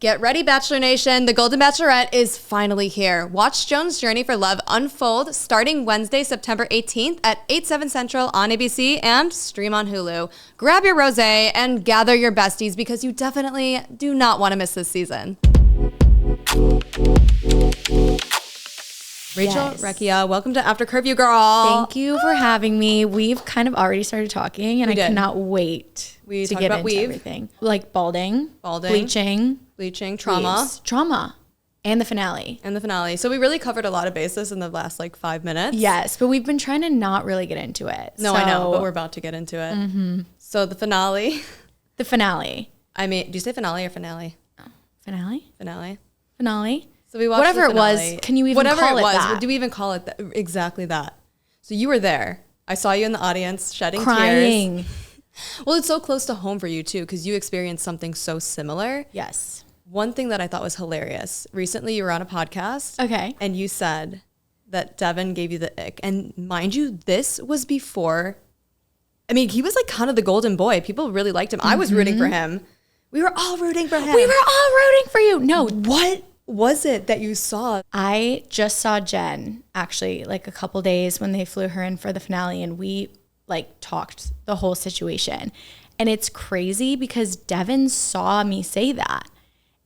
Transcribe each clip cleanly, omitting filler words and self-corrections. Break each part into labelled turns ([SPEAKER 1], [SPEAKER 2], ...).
[SPEAKER 1] Get ready, Bachelor Nation. The Golden Bachelorette is finally here. Watch Joan's journey for love unfold starting Wednesday, September 18th at 8/7 Central on ABC and stream on Hulu. Grab your rosé and gather your besties because you definitely do not want to miss this season. Rachel,
[SPEAKER 2] Yes.
[SPEAKER 1] Recchia, welcome to After Curfew, girl.
[SPEAKER 2] Thank you for having me. We've kind of already started talking, and
[SPEAKER 1] We
[SPEAKER 2] I
[SPEAKER 1] did.
[SPEAKER 2] cannot wait
[SPEAKER 1] We
[SPEAKER 2] to
[SPEAKER 1] talked
[SPEAKER 2] get
[SPEAKER 1] about
[SPEAKER 2] into
[SPEAKER 1] weave.
[SPEAKER 2] everything. Like balding,
[SPEAKER 1] Bleaching, trauma,
[SPEAKER 2] trauma, and the finale.
[SPEAKER 1] and the finale. So we really covered a lot of bases in the last 5 minutes.
[SPEAKER 2] Yes, but we've been trying to not really get into it.
[SPEAKER 1] No, I know, but we're about to get into it. Mm-hmm. So the finale.
[SPEAKER 2] The finale.
[SPEAKER 1] I mean, do you say finale or finale?
[SPEAKER 2] Finale?
[SPEAKER 1] Finale. So we watched
[SPEAKER 2] Whatever
[SPEAKER 1] the
[SPEAKER 2] it was,
[SPEAKER 1] finale.
[SPEAKER 2] can you even call it that?
[SPEAKER 1] Do we even call it that? Exactly that. So you were there. I saw you in the audience shedding
[SPEAKER 2] Crying.
[SPEAKER 1] tears. Well, it's so close to home for you too because you experienced something so similar.
[SPEAKER 2] Yes.
[SPEAKER 1] One thing that I thought was hilarious. Recently you were on a podcast.
[SPEAKER 2] Okay.
[SPEAKER 1] And you said that Devin gave you the ick. And mind you, this was before, I mean, he was kind of the golden boy. People really liked him. I was rooting for him. We were all rooting for him.
[SPEAKER 2] We were all rooting for you. No.
[SPEAKER 1] What was it that you saw?
[SPEAKER 2] I just saw Jen actually a couple days when they flew her in for the finale, and we talked the whole situation. And it's crazy because Devin saw me say that.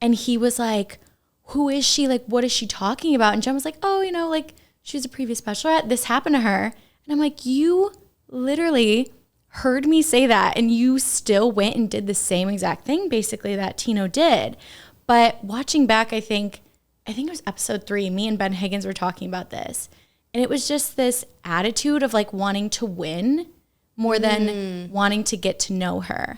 [SPEAKER 2] And he was like, who is she? What is she talking about? And Jen was like, oh, she was a previous Bachelorette. This happened to her. And I'm like, you literally heard me say that, and you still went and did the same exact thing basically that Tino did. But watching back, I think it was episode 3, me and Ben Higgins were talking about this. And it was just this attitude of wanting to win more than wanting to get to know her.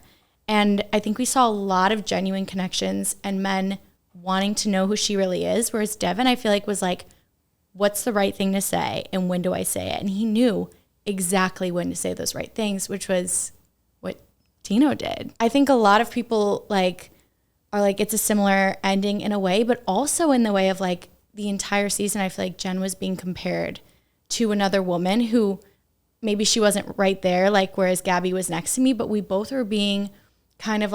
[SPEAKER 2] And I think we saw a lot of genuine connections and men wanting to know who she really is. Whereas Devin, I feel was what's the right thing to say? And when do I say it? And he knew exactly when to say those right things, which was what Tino did. I think a lot of people are it's a similar ending in a way, but also in the way of the entire season, I feel Jen was being compared to another woman who maybe she wasn't right there, whereas Gabby was next to me, but we both were being kind of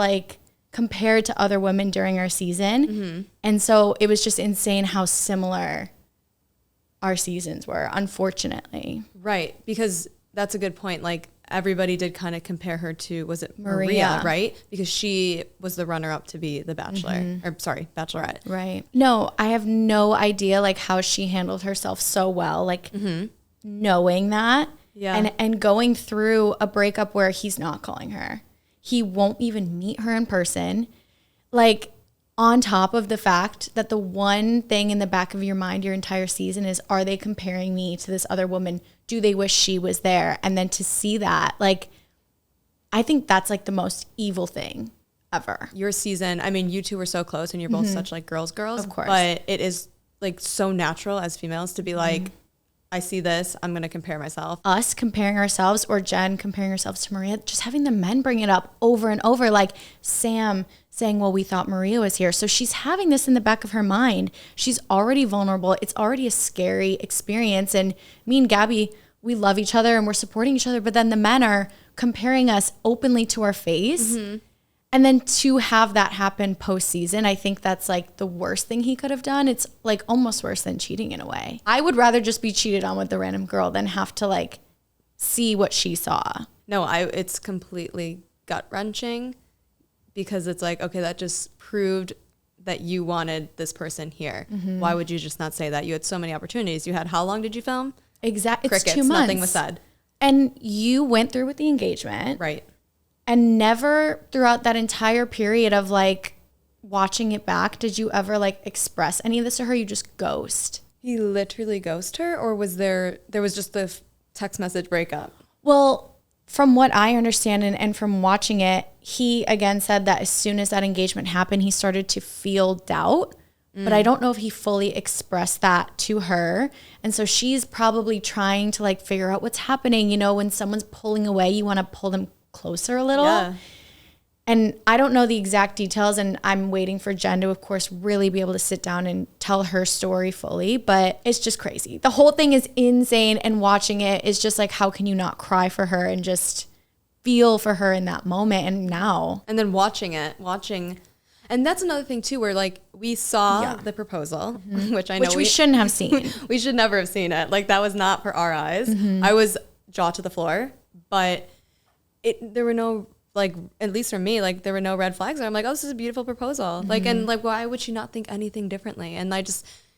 [SPEAKER 2] compared to other women during our season. Mm-hmm. And so it was just insane how similar our seasons were, unfortunately.
[SPEAKER 1] Right, because that's a good point. Everybody did kind of compare her to, was it Maria, right? Because she was the runner-up to be the Bachelor, or sorry, Bachelorette.
[SPEAKER 2] Right. No, I have no idea how she handled herself so well, knowing that.
[SPEAKER 1] Yeah.
[SPEAKER 2] And going through a breakup where he's not calling her. He won't even meet her in person. On top of the fact that the one thing in the back of your mind your entire season is, are they comparing me to this other woman? Do they wish she was there? And then to see that, I think that's the most evil thing ever.
[SPEAKER 1] Your season, I mean, you two were so close and you're both such girls.
[SPEAKER 2] Of course.
[SPEAKER 1] But it is so natural as females to be I see this, I'm going to compare myself.
[SPEAKER 2] Us comparing ourselves, or Jen comparing herself to Maria, just having the men bring it up over and over, Sam saying, well, we thought Maria was here. So she's having this in the back of her mind. She's already vulnerable. It's already a scary experience. And me and Gabby, we love each other and we're supporting each other, but then the men are comparing us openly to our face. Mm-hmm. And then to have that happen postseason, I think that's the worst thing he could have done. It's almost worse than cheating in a way. I would rather just be cheated on with the random girl than have to see what she saw.
[SPEAKER 1] No, it's completely gut wrenching because it's okay, that just proved that you wanted this person here. Mm-hmm. Why would you just not say that? You had so many opportunities. You had, how long did you film?
[SPEAKER 2] Exactly.
[SPEAKER 1] Crickets,
[SPEAKER 2] it's 2 months.
[SPEAKER 1] Nothing was said.
[SPEAKER 2] And you went through with the engagement.
[SPEAKER 1] Right.
[SPEAKER 2] And never throughout that entire period of watching it back, did you ever express any of this to her? You just ghost.
[SPEAKER 1] He literally ghosted her, or was there was just the text message breakup?
[SPEAKER 2] Well, from what I understand and from watching it, he again said that as soon as that engagement happened, he started to feel doubt. But I don't know if he fully expressed that to her. And so she's probably trying to figure out what's happening. When someone's pulling away, you want to pull them closer a little.
[SPEAKER 1] Yeah.
[SPEAKER 2] And I don't know the exact details, and I'm waiting for Jen to, of course, really be able to sit down and tell her story fully, but it's just crazy. The whole thing is insane, and watching it is just how can you not cry for her and just feel for her in that moment and now.
[SPEAKER 1] And then watching And that's another thing too, where like we saw the proposal, which I know
[SPEAKER 2] we shouldn't have seen.
[SPEAKER 1] We should never have seen it. Like that was not for our eyes. I was jaw to the floor, but there were no, like, at least for me, like there were no red flags. And I'm like, oh, this is a beautiful proposal. Like, and like, why would she not think anything differently? And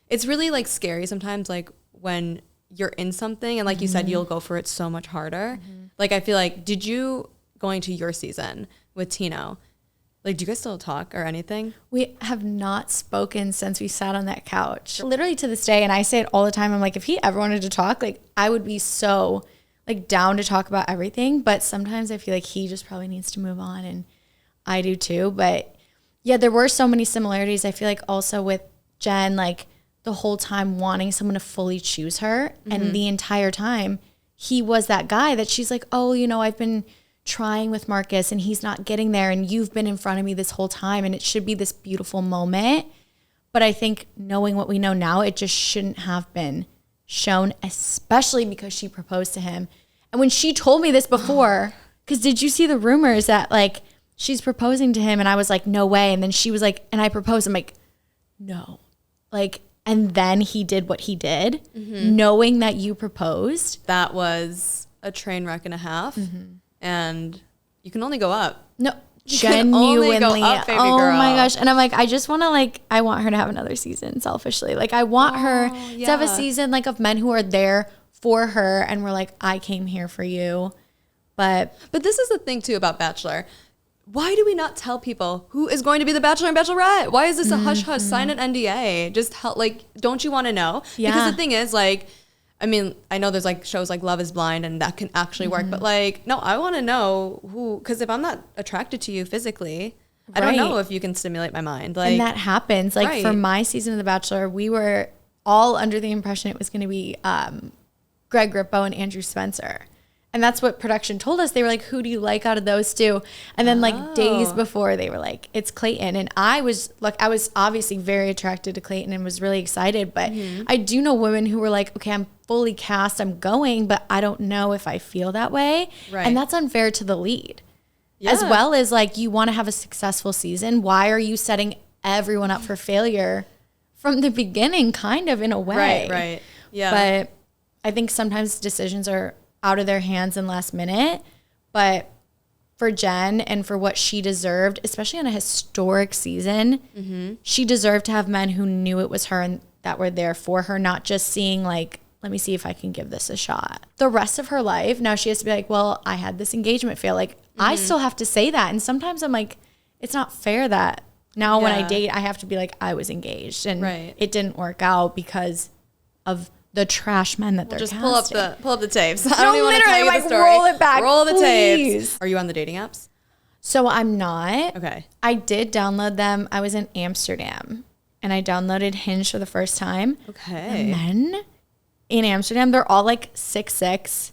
[SPEAKER 1] it's really like scary sometimes, like when you're in something and like you said, you'll go for it so much harder. Like, I feel like, going to your season with Tino, like, do you guys still talk or anything?
[SPEAKER 2] We have not spoken since we sat on that couch. Literally to this day, and I say it all the time, I'm like, if he ever wanted to talk, like, I would be so, like, down to talk about everything. But sometimes I feel like he just probably needs to move on, and I do too. But, yeah, there were so many similarities. I feel like also with Jen, like, the whole time wanting someone to fully choose her. And the entire time, he was that guy that she's like, oh, you know, I've been trying with Marcus and he's not getting there, and you've been in front of me this whole time, and it should be this beautiful moment. But I think knowing what we know now, it just shouldn't have been shown, especially because she proposed to him. And when she told me this before, because did you see the rumors that like she's proposing to him? And I was like, no way. And then she was like, and I proposed. I'm like, no. Like, and then he did what he did, knowing that you proposed.
[SPEAKER 1] That was a train wreck and a half. And you can only go up.
[SPEAKER 2] No, genuinely.
[SPEAKER 1] Go up, baby
[SPEAKER 2] oh
[SPEAKER 1] girl.
[SPEAKER 2] my gosh. And I'm like, I just want to like, I want her to have another season selfishly. Like I want her to have a season like of men who are there for her. And we're like, I came here for you. But
[SPEAKER 1] this is the thing too about Bachelor. Why do we not tell people who is going to be the Bachelor and Bachelorette? Why is this a hush hush? Sign an NDA. Just help. Like, don't you want to know?
[SPEAKER 2] Yeah.
[SPEAKER 1] Because the thing is, like, I mean, I know there's like shows like Love is Blind and that can actually work, but like, no, I want to know who, because if I'm not attracted to you physically, I don't know if you can stimulate my mind. Like,
[SPEAKER 2] and that happens. Like for my season of The Bachelor, we were all under the impression it was going to be Greg Rippo and Andrew Spencer. And that's what production told us. They were like, who do you like out of those two? And then like days before they were like, it's Clayton. And I was obviously very attracted to Clayton and was really excited. But I do know women who were like, okay, I'm fully cast, I'm going, but I don't know if I feel that way. Right. And that's unfair to the lead. Yeah. As well as like, you want to have a successful season. Why are you setting everyone up for failure from the beginning, kind of in a way?
[SPEAKER 1] Right. Yeah.
[SPEAKER 2] But I think sometimes decisions are out of their hands and last minute. But for Jen and for what she deserved, especially on a historic season, she deserved to have men who knew it was her and that were there for her, not just seeing like, let me see if I can give this a shot. The rest of her life, now she has to be like, well, I had this engagement fail. Like, I still have to say that. And sometimes I'm like, it's not fair that now when I date, I have to be like, I was engaged. And it didn't work out because of the trash men that they're
[SPEAKER 1] just
[SPEAKER 2] casting.
[SPEAKER 1] pull up the tapes.
[SPEAKER 2] No,
[SPEAKER 1] I don't even want to tell you
[SPEAKER 2] like,
[SPEAKER 1] the story.
[SPEAKER 2] roll it back,
[SPEAKER 1] roll the
[SPEAKER 2] please.
[SPEAKER 1] tapes. Are you on the dating apps?
[SPEAKER 2] So I'm not.
[SPEAKER 1] Okay.
[SPEAKER 2] I did download them. I was in Amsterdam and I downloaded Hinge for the first time.
[SPEAKER 1] Okay.
[SPEAKER 2] The men in Amsterdam, they're all like 6'6",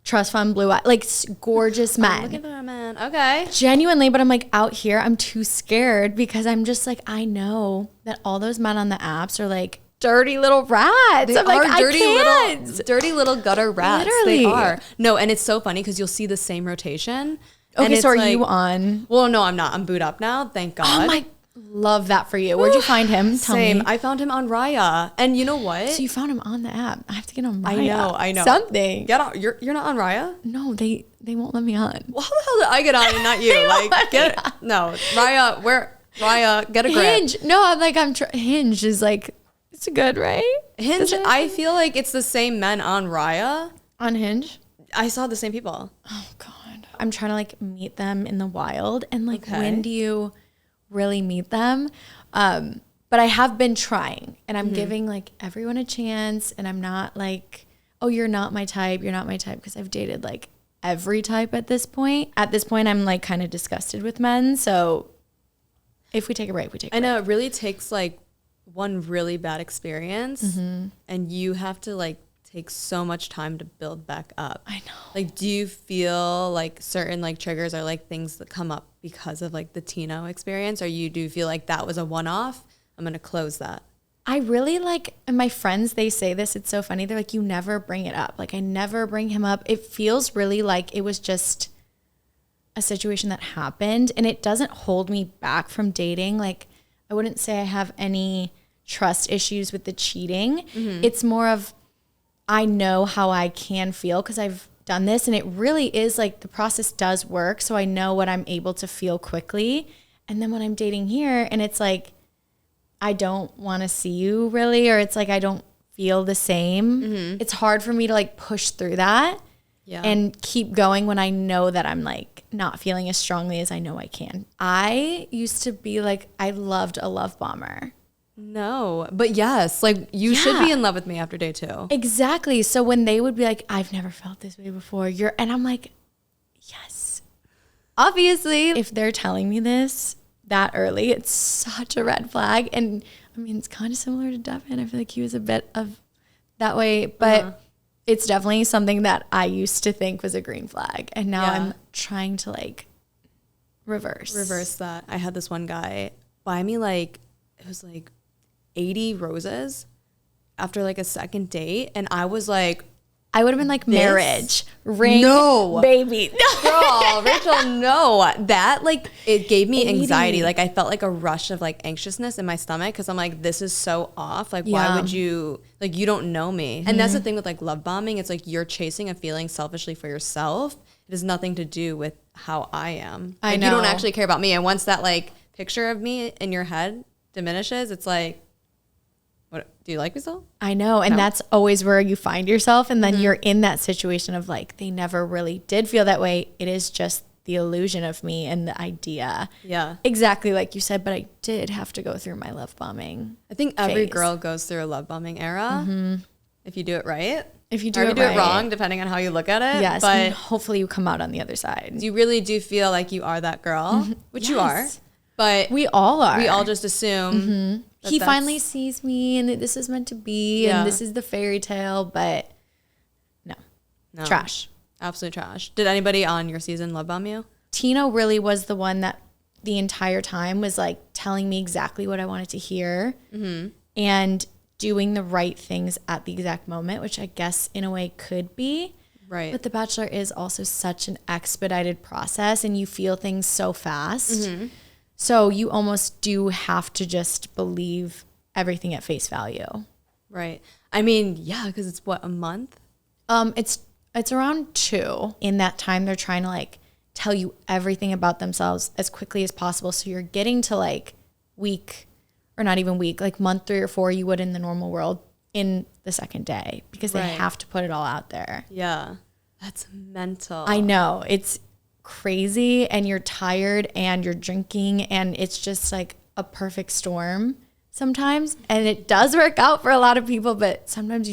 [SPEAKER 2] trust fund, blue eye, like gorgeous men.
[SPEAKER 1] Look at that man. Okay.
[SPEAKER 2] Genuinely, but I'm like out here, I'm too scared because I'm just like, I know that all those men on the apps are like dirty little rats.
[SPEAKER 1] They
[SPEAKER 2] I'm
[SPEAKER 1] are
[SPEAKER 2] like,
[SPEAKER 1] dirty little gutter rats.
[SPEAKER 2] Literally.
[SPEAKER 1] They are. No, and it's so funny because you'll see the same rotation.
[SPEAKER 2] Okay, so are you on?
[SPEAKER 1] Well, no, I'm not. I'm boot up now. Thank God.
[SPEAKER 2] Oh my, love that for you. Where'd you find him? Tell me.
[SPEAKER 1] I found him on Raya. And you know what?
[SPEAKER 2] So you found him on the app. I have to get on Raya.
[SPEAKER 1] I know.
[SPEAKER 2] Something.
[SPEAKER 1] Get on. You're not on Raya?
[SPEAKER 2] No, they won't let me on.
[SPEAKER 1] Well, how the hell did I get on and not you? Like, Raya, Raya, get a grip.
[SPEAKER 2] Hinge. No, I'm like, Hinge is like, it's good, right?
[SPEAKER 1] Hinge, I feel like it's the same men on Raya.
[SPEAKER 2] On Hinge?
[SPEAKER 1] I saw the same people.
[SPEAKER 2] Oh, God. I'm trying to like meet them in the wild. And like, when do you really meet them? But I have been trying and I'm giving like everyone a chance. And I'm not like, oh, you're not my type. You're not my type. Because I've dated like every type at this point. At this point, I'm like kind of disgusted with men. So if we take a break, we take a break.
[SPEAKER 1] I know it really takes like one really bad experience and you have to like take so much time to build back up.
[SPEAKER 2] I know.
[SPEAKER 1] Like, do you feel like certain like triggers are like things that come up because of like the Tino experience, or do you feel like that was a one-off? I'm going to close that.
[SPEAKER 2] I really like, and my friends, they say this, it's so funny. They're like, you never bring it up. Like, I never bring him up. It feels really like it was just a situation that happened, and it doesn't hold me back from dating. Like, I wouldn't say I have any trust issues with the cheating. It's more of, I know how I can feel because I've done this, and it really is like the process does work. So I know what I'm able to feel quickly. And then when I'm dating here and it's like, I don't want to see you really, or it's like, I don't feel the same. It's hard for me to like push through that and keep going when I know that I'm like not feeling as strongly as I know I can. I used to be like, I loved a love bomber.
[SPEAKER 1] No, but yes, like you should be in love with me after day 2.
[SPEAKER 2] Exactly. So when they would be like, I've never felt this way before, and I'm like, yes, obviously. If they're telling me this that early, it's such a red flag. And I mean, it's kind of similar to Devin. I feel like he was a bit of that way, but it's definitely something that I used to think was a green flag. And now I'm trying to like reverse
[SPEAKER 1] that. I had this one guy buy me like, it was like 80 roses after like a second date. And I was like,
[SPEAKER 2] I would have been like, marriage, ring, baby.
[SPEAKER 1] Girl, Rachel, no. That like, it gave me anxiety. Like I felt like a rush of like anxiousness in my stomach because I'm like, this is so off. Like, why would you, like, you don't know me. And that's the thing with like love bombing. It's like you're chasing a feeling selfishly for yourself. It has nothing to do with how I am. Like, I know. You don't actually care about me. And once that like picture of me in your head diminishes, it's like, what, do you like me still?
[SPEAKER 2] I know. And that's always where you find yourself. And then you're in that situation of like, they never really did feel that way. It is just the illusion of me and the idea.
[SPEAKER 1] Yeah.
[SPEAKER 2] Exactly like you said, but I did have to go through my love bombing.
[SPEAKER 1] I think every girl goes through a love bombing era. If you do it right.
[SPEAKER 2] If you do
[SPEAKER 1] it wrong, depending on how you look at it.
[SPEAKER 2] Yes.
[SPEAKER 1] But
[SPEAKER 2] and hopefully you come out on the other side.
[SPEAKER 1] You really do feel like you are that girl, which you are. But
[SPEAKER 2] we all are.
[SPEAKER 1] We all just assume
[SPEAKER 2] he finally sees me and this is meant to be and this is the fairy tale, but no. Trash.
[SPEAKER 1] Absolute trash. Did anybody on your season love bomb you?
[SPEAKER 2] Tino really was the one that the entire time was like telling me exactly what I wanted to hear and doing the right things at the exact moment, which I guess in a way could be.
[SPEAKER 1] Right.
[SPEAKER 2] But The Bachelor is also such an expedited process and you feel things so fast. So you almost do have to just believe everything at face value.
[SPEAKER 1] Right. I mean, yeah, because it's what, a month?
[SPEAKER 2] It's around 2. In that time, they're trying to like tell you everything about themselves as quickly as possible. So you're getting to like week, or not even week, like month 3 or 4 you would in the normal world in the second day because they have to put it all out there.
[SPEAKER 1] Yeah. That's mental.
[SPEAKER 2] I know. It's crazy and you're tired and you're drinking and it's just like a perfect storm sometimes, and it does work out for a lot of people, but sometimes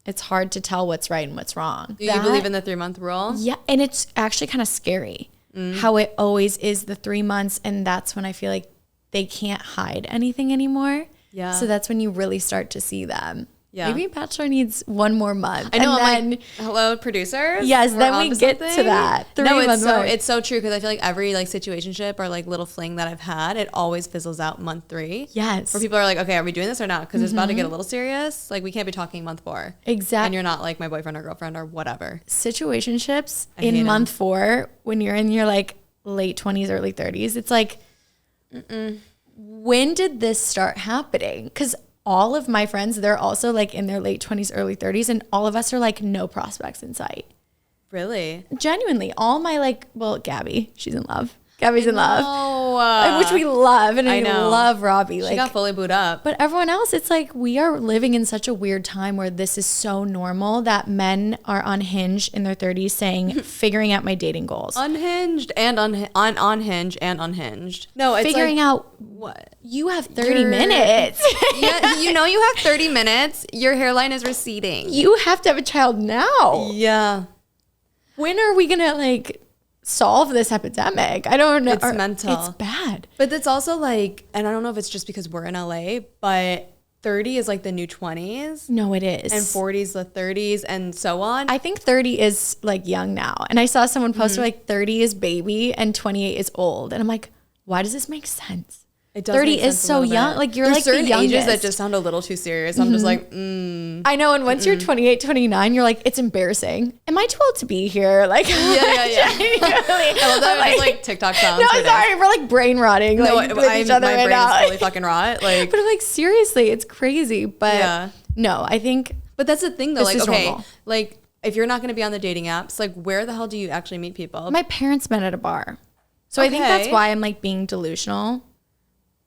[SPEAKER 2] it's hard to tell what's right and what's wrong.
[SPEAKER 1] Do you believe in the 3-month rule?
[SPEAKER 2] Yeah, and it's actually kind of scary how it always is the 3 months, and that's when I feel like they can't hide anything anymore.
[SPEAKER 1] Yeah.
[SPEAKER 2] So that's when you really start to see them.
[SPEAKER 1] Yeah.
[SPEAKER 2] Maybe Bachelor needs 1 more month.
[SPEAKER 1] I know.
[SPEAKER 2] And then,
[SPEAKER 1] like, hello, producers.
[SPEAKER 2] Yes, then we get to that.
[SPEAKER 1] It's so true because I feel like every like situationship or like little fling that I've had, it always fizzles out month 3.
[SPEAKER 2] Yes.
[SPEAKER 1] Where people are like, okay, are we doing this or not? Because it's about to get a little serious. Like we can't be talking month 4.
[SPEAKER 2] Exactly.
[SPEAKER 1] And you're not like my boyfriend or girlfriend or whatever.
[SPEAKER 2] Situationships in month 4, when you're in your like late 20s, early 30s, it's like, when did this start happening? Because all of my friends, they're also like in their late 20s, early 30s, and all of us are like no prospects in sight.
[SPEAKER 1] Really?
[SPEAKER 2] Genuinely. All my like, well, Gabby, she's in love. Gabby's in love. Which we love. And I love Robbie.
[SPEAKER 1] She got fully booed up.
[SPEAKER 2] But everyone else, it's like we are living in such a weird time where this is so normal that men are unhinged in their 30s saying, figuring out my dating goals.
[SPEAKER 1] Unhinged and unhinged and unhinged. No, it's
[SPEAKER 2] figuring
[SPEAKER 1] like,
[SPEAKER 2] out
[SPEAKER 1] what?
[SPEAKER 2] You have 30 minutes.
[SPEAKER 1] Yeah, you know you have 30 minutes. Your hairline is receding.
[SPEAKER 2] You have to have a child now.
[SPEAKER 1] Yeah.
[SPEAKER 2] When are we going to like solve this epidemic? I don't know.
[SPEAKER 1] It's mental.
[SPEAKER 2] It's bad.
[SPEAKER 1] But it's also like, and I don't know if it's just because we're in LA, but 30 is like the new 20s.
[SPEAKER 2] No, it is.
[SPEAKER 1] And 40s the 30s and so on.
[SPEAKER 2] I think 30 is like young now. And I saw someone post like 30 is baby and 28 is old. And I'm like, why does this make sense?
[SPEAKER 1] It does
[SPEAKER 2] 30
[SPEAKER 1] make sense
[SPEAKER 2] is
[SPEAKER 1] a
[SPEAKER 2] so
[SPEAKER 1] little
[SPEAKER 2] young.
[SPEAKER 1] bit.
[SPEAKER 2] Like you're
[SPEAKER 1] There's
[SPEAKER 2] like the
[SPEAKER 1] certain
[SPEAKER 2] youngest.
[SPEAKER 1] ages that just sound a little too serious. I'm just like,
[SPEAKER 2] I know. And once you're 28, 29, you're like, it's embarrassing. Am I too old to be here? Like,
[SPEAKER 1] yeah. I love that. It's like TikTok sounds.
[SPEAKER 2] No, sorry. We're like brain rotting.
[SPEAKER 1] No,
[SPEAKER 2] like, with each other
[SPEAKER 1] my
[SPEAKER 2] right
[SPEAKER 1] brain
[SPEAKER 2] now.
[SPEAKER 1] is fully fucking rot. Like,
[SPEAKER 2] but like seriously, it's crazy. But
[SPEAKER 1] yeah.
[SPEAKER 2] no, I think.
[SPEAKER 1] But that's the thing though. Like,
[SPEAKER 2] is
[SPEAKER 1] okay,
[SPEAKER 2] normal.
[SPEAKER 1] like if you're not going to be on the dating apps, like where the hell do you actually meet people?
[SPEAKER 2] My parents met at a bar. So I think that's why I'm like being delusional.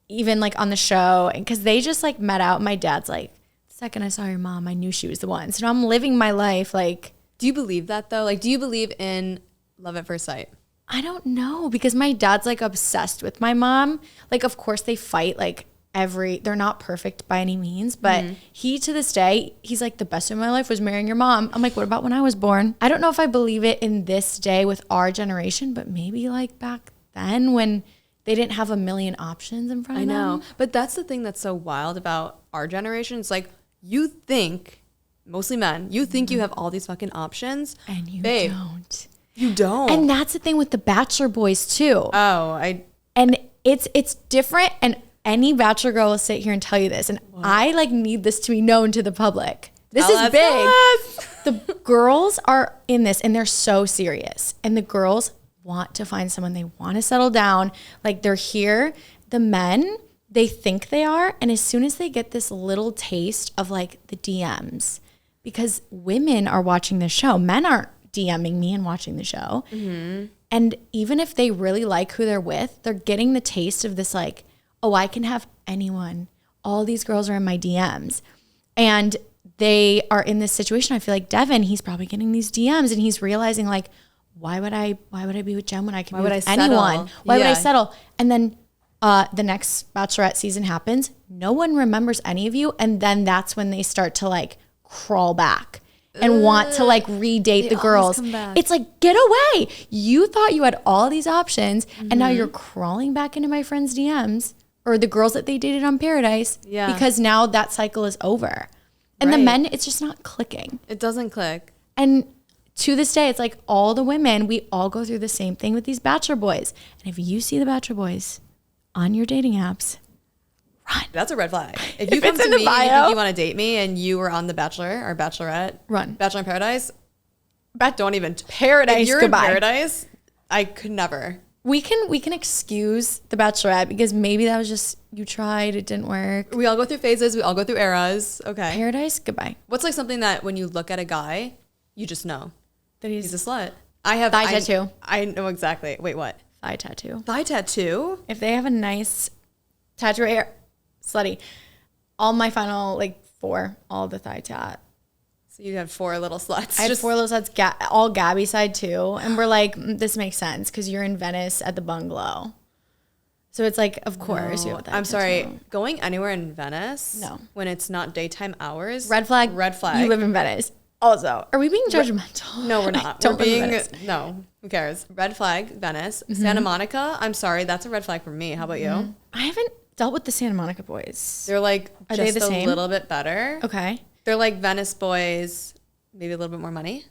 [SPEAKER 2] Even like on the show, and because they just like met out. My dad's like, the second I saw your mom, I knew she was the one. So now I'm living my life like.
[SPEAKER 1] Do you believe that though? Like, do you believe in love at first sight?
[SPEAKER 2] I don't know, because my dad's like obsessed with my mom. Like, of course they fight like they're not perfect by any means, but he to this day, he's like, the best of my life was marrying your mom. I'm like, what about when I was born? I don't know if I believe it in this day with our generation, but maybe like back then when they didn't have a million options in front of them. I know.
[SPEAKER 1] But that's the thing that's so wild about our generation. It's like, you think, mostly men, you think you have all these fucking options.
[SPEAKER 2] And you don't.
[SPEAKER 1] You don't.
[SPEAKER 2] And that's the thing with the Bachelor boys too. And it's different. And any Bachelor girl will sit here and tell you this. And I like need this to be known to the public. This is big. The girls are in this and they're so serious. And the girls want to find someone, they want to settle down, like they're here. The men, they think they are, and as soon as they get this little taste of like the DMs, because women are watching the show, men aren't DMing me and watching the show, and even if they really like who they're with, they're getting the taste of this like, oh, I can have anyone, all these girls are in my DMs, and they are in this situation. I feel like Devin, he's probably getting these DMs and he's realizing like, why would I be with Jen when I can be with anyone? Why would I settle? And then the next Bachelorette season happens. No one remembers any of you. And then that's when they start to like crawl back and want to like redate the girls. It's like, get away. You thought you had all these options and now you're crawling back into my friend's DMs or the girls that they dated on Paradise because now that cycle is over. And the men, it's just not clicking.
[SPEAKER 1] It doesn't click.
[SPEAKER 2] And to this day, it's like all the women, we all go through the same thing with these Bachelor boys. And if you see the Bachelor boys on your dating apps, run.
[SPEAKER 1] That's a red flag. If you come to me and you think you want to date me and you were on The Bachelor or Bachelorette,
[SPEAKER 2] run.
[SPEAKER 1] Bachelor in Paradise, don't even.
[SPEAKER 2] Paradise,
[SPEAKER 1] if you're
[SPEAKER 2] goodbye.
[SPEAKER 1] in Paradise, I could never.
[SPEAKER 2] We can excuse The Bachelorette because maybe that was just, you tried, it didn't work.
[SPEAKER 1] We all go through phases. We all go through eras. Okay.
[SPEAKER 2] Paradise, goodbye.
[SPEAKER 1] What's like something that when you look at a guy, you just know
[SPEAKER 2] that he's
[SPEAKER 1] a slut? I have
[SPEAKER 2] thigh tattoo.
[SPEAKER 1] I know exactly. Wait, what?
[SPEAKER 2] Thigh tattoo.
[SPEAKER 1] Thigh tattoo?
[SPEAKER 2] If they have a nice tattoo right here, slutty. All my final like 4, all the thigh tat.
[SPEAKER 1] So you had 4 little sluts.
[SPEAKER 2] I had 4 little sluts, all Gabby side too. And we're like, this makes sense because you're in Venice at the bungalow. So it's like, of course.
[SPEAKER 1] No, I'm sorry. Going anywhere in Venice when it's not daytime hours.
[SPEAKER 2] Red flag.
[SPEAKER 1] Red flag.
[SPEAKER 2] You live in Venice. Also, are we being judgmental?
[SPEAKER 1] No, we're not.
[SPEAKER 2] Don't
[SPEAKER 1] we're being, no, who cares? Red flag, Venice. Santa Monica, I'm sorry. That's a red flag for me. How about you?
[SPEAKER 2] I haven't dealt with the Santa Monica boys.
[SPEAKER 1] They're like
[SPEAKER 2] are
[SPEAKER 1] just
[SPEAKER 2] they the same?
[SPEAKER 1] A little bit better.
[SPEAKER 2] Okay.
[SPEAKER 1] They're like Venice boys, maybe a little bit more money.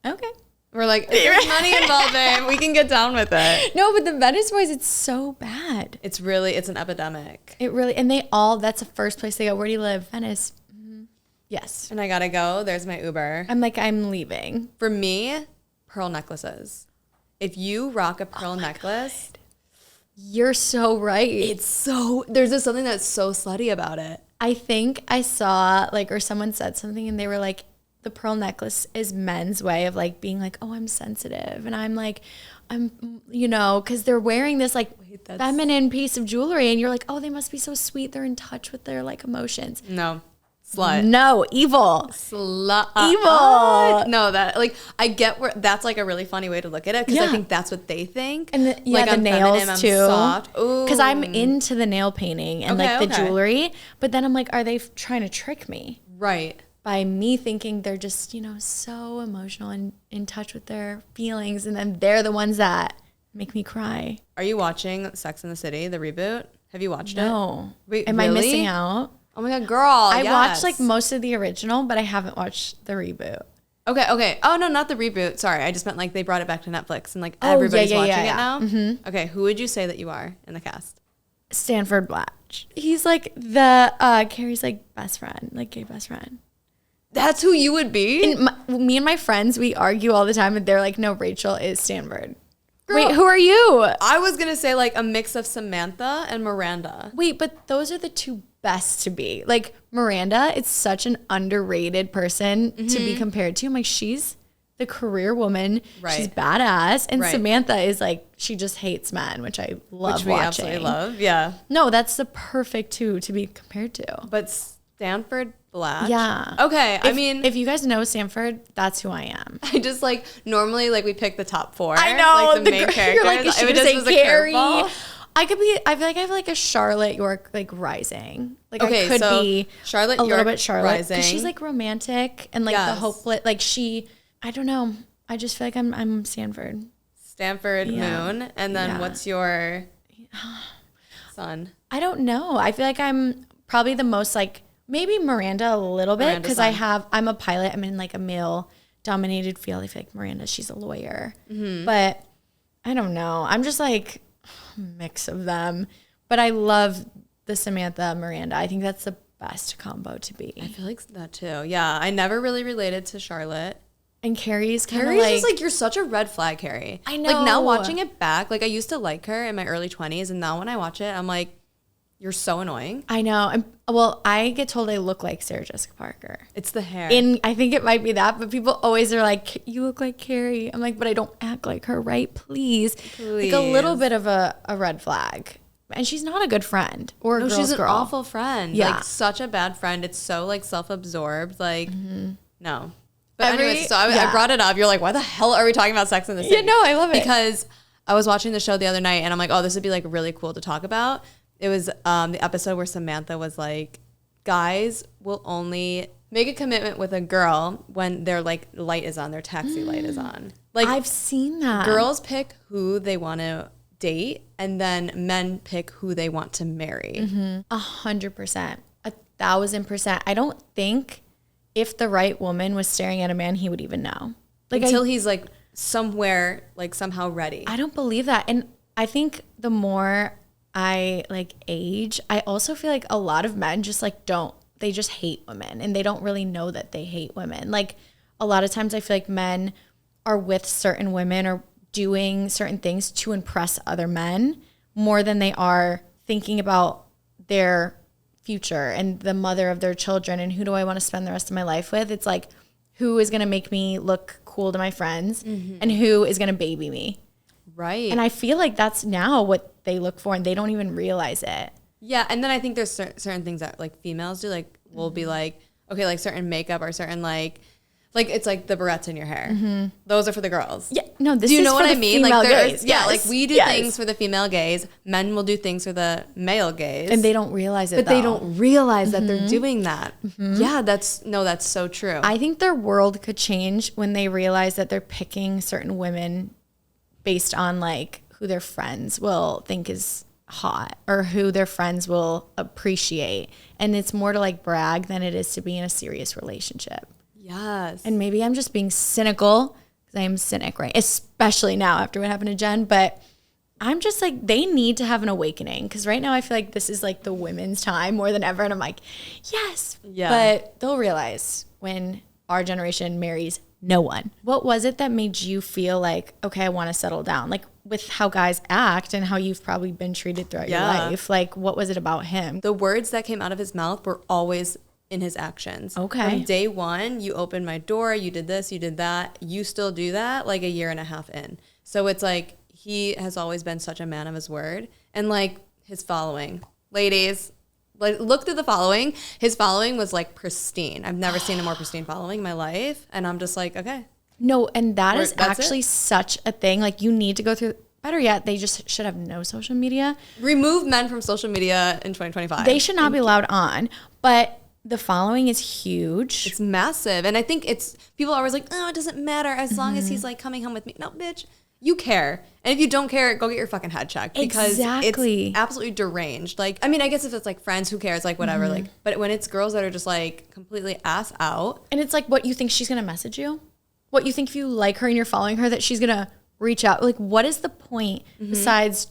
[SPEAKER 2] Okay.
[SPEAKER 1] We're like, if there's money involved, babe, we can get down with it.
[SPEAKER 2] No, but the Venice boys, it's so bad.
[SPEAKER 1] It's an epidemic.
[SPEAKER 2] It really, and that's the first place they go. Where do you live? Venice. Yes.
[SPEAKER 1] And I gotta go. There's my Uber.
[SPEAKER 2] I'm like, I'm leaving.
[SPEAKER 1] For me, pearl necklaces. If you rock a pearl necklace.
[SPEAKER 2] God. You're so right.
[SPEAKER 1] There's just something that's so slutty about it.
[SPEAKER 2] I think I saw or someone said something and they were like, the pearl necklace is men's way of like being like, oh, I'm sensitive. And I'm like, because they're wearing this feminine piece of jewelry and you're like, oh, they must be so sweet. They're in touch with their emotions.
[SPEAKER 1] No. Slut.
[SPEAKER 2] No, evil.
[SPEAKER 1] Slut.
[SPEAKER 2] Evil.
[SPEAKER 1] No, that I get where that's a really funny way to look at it because I think that's what they think.
[SPEAKER 2] And the
[SPEAKER 1] I'm
[SPEAKER 2] nails
[SPEAKER 1] feminine,
[SPEAKER 2] too.
[SPEAKER 1] I'm soft.
[SPEAKER 2] Because I'm into the nail painting and the jewelry, but then I'm like, are they trying to trick me?
[SPEAKER 1] Right.
[SPEAKER 2] By me thinking they're just so emotional and in touch with their feelings, and then they're the ones that make me cry.
[SPEAKER 1] Are you watching Sex and the City, the reboot? Have you watched it?
[SPEAKER 2] No.
[SPEAKER 1] Wait,
[SPEAKER 2] Am I missing out?
[SPEAKER 1] Oh my God, girl.
[SPEAKER 2] I watched most of the original, but I haven't watched the reboot.
[SPEAKER 1] Okay. Oh, no, not the reboot. Sorry. I just meant they brought it back to Netflix and everybody's watching it now. Mm-hmm. Okay. Who would you say that you are in the cast?
[SPEAKER 2] Stanford Blatch. He's like the Carrie's like best friend, like gay best friend.
[SPEAKER 1] That's who you would be?
[SPEAKER 2] And me and my friends, we argue all the time, and they're like, no, Rachel is Stanford. Girl, wait, who are you?
[SPEAKER 1] I was going to say like a mix of Samantha and Miranda.
[SPEAKER 2] Wait, but those are the two best to be. Like Miranda, it's such an underrated person to be compared to. I'm like, she's the career woman. Right. She's badass. And Samantha is like, she just hates men, which I love watching.
[SPEAKER 1] Absolutely love, yeah.
[SPEAKER 2] No, that's the perfect two to be compared to.
[SPEAKER 1] But Stanford Blatch?
[SPEAKER 2] Yeah.
[SPEAKER 1] Okay,
[SPEAKER 2] if you guys know Stanford, that's who I am.
[SPEAKER 1] I just like, normally like we pick the top 4.
[SPEAKER 2] I know.
[SPEAKER 1] Like the main characters.
[SPEAKER 2] You're like, is she gonna say Carrie? I feel like I have like a Charlotte York like rising. Like I could be
[SPEAKER 1] Charlotte
[SPEAKER 2] a
[SPEAKER 1] York
[SPEAKER 2] little bit Charlotte
[SPEAKER 1] rising.
[SPEAKER 2] Because she's like romantic and like the hopeless. Like I don't know. I just feel like I'm Stanford
[SPEAKER 1] Moon. And then what's your son?
[SPEAKER 2] I don't know. I feel like I'm probably the most like maybe Miranda a little bit because I'm a pilot. I'm in like a male dominated field. I feel like Miranda, she's a lawyer. But I don't know. I'm just like a mix of them. But I love the Samantha Miranda. I think that's the best combo to be.
[SPEAKER 1] I feel like that too. Yeah. I never really related to Charlotte.
[SPEAKER 2] And Carrie's
[SPEAKER 1] just like, you're such a red flag, Carrie.
[SPEAKER 2] I know.
[SPEAKER 1] Like now watching it back, like I used to like her in my early 20s. And now when I watch it, I'm like, you're so annoying.
[SPEAKER 2] I know. Well, I get told I look like Sarah Jessica Parker.
[SPEAKER 1] It's the hair.
[SPEAKER 2] I think it might be that, but people always are like, you look like Carrie. I'm like, but I don't act like her, right? Please. Like a little bit of a red flag. And she's not a good friend or a girl's
[SPEAKER 1] she's an
[SPEAKER 2] girl.
[SPEAKER 1] awful friend.
[SPEAKER 2] Yeah.
[SPEAKER 1] Like such a bad friend. It's so like self-absorbed. Like, no. But anyways, so I brought it up. You're like, why the hell are we talking about Sex in the City?
[SPEAKER 2] Yeah, no, I love it.
[SPEAKER 1] Because I was watching the show the other night and I'm like, oh, this would be like really cool to talk about. It was the episode where Samantha was like, guys will only make a commitment with a girl when their like light is on, their taxi light is on. Like
[SPEAKER 2] I've seen that.
[SPEAKER 1] Girls pick who they want to date and then men pick who they want to marry.
[SPEAKER 2] 100%. 1,000%. I don't think if the right woman was staring at a man, he would even know.
[SPEAKER 1] Like until he's like somewhere, like somehow ready.
[SPEAKER 2] I don't believe that. And I think the more I like age, I also feel like a lot of men just like they just hate women and they don't really know that they hate women. Like a lot of times I feel like men are with certain women or doing certain things to impress other men more than they are thinking about their future and the mother of their children and who do I want to spend the rest of my life with. It's like, who is going to make me look cool to my friends and who is going to baby me.
[SPEAKER 1] Right.
[SPEAKER 2] And I feel like that's now what they look for and they don't even realize it.
[SPEAKER 1] Yeah. And then I think there's certain things that like females do, like will be like, okay, like certain makeup or certain like it's like the barrettes in your hair. Those are for the girls.
[SPEAKER 2] Yeah. No,
[SPEAKER 1] do you know what I mean? Like
[SPEAKER 2] gays.
[SPEAKER 1] Yeah, like we do things for the female gays. Men will do things for the male gays.
[SPEAKER 2] And they don't realize it,
[SPEAKER 1] But they don't realize that they're doing that. Yeah, that's so true.
[SPEAKER 2] I think their world could change when they realize that they're picking certain women based on like who their friends will think is hot or who their friends will appreciate. And it's more to like brag than it is to be in a serious relationship.
[SPEAKER 1] Yes.
[SPEAKER 2] And maybe I'm just being cynical because I am cynic, right? Especially now after what happened to Jen. But I'm just like, they need to have an awakening because right now I feel like this is like the women's time more than ever. And I'm like, yes. Yeah. But they'll realize when our generation marries no one. What was it that made you feel like, okay, I want to settle down? Like with how guys act and how you've probably been treated throughout your life. Like what was it about him?
[SPEAKER 1] The words that came out of his mouth were always in his actions.
[SPEAKER 2] Okay.
[SPEAKER 1] From day one, you opened my door, you did this, you did that. You still do that like a year and a half in. So it's like he has always been such a man of his word. And like his following. Ladies, like look through the following. His following was like pristine. I've never seen a more pristine following in my life. And I'm just like, okay.
[SPEAKER 2] No, and that's actually such a thing. Like you need to go through, better yet, they just should have no social media.
[SPEAKER 1] Remove men from social media in 2025.
[SPEAKER 2] They should not be allowed on. But the following is huge.
[SPEAKER 1] It's massive. And I think people are always like, oh, it doesn't matter as long as he's like coming home with me. No, bitch, you care. And if you don't care, go get your fucking head checked because it's absolutely deranged. Like, I mean, I guess if it's like friends, who cares? Like whatever. Like, but when it's girls that are just like completely ass out.
[SPEAKER 2] And it's like, what, you think she's going to message you? What, you think if you like her and you're following her that she's going to reach out? Like, what is the point besides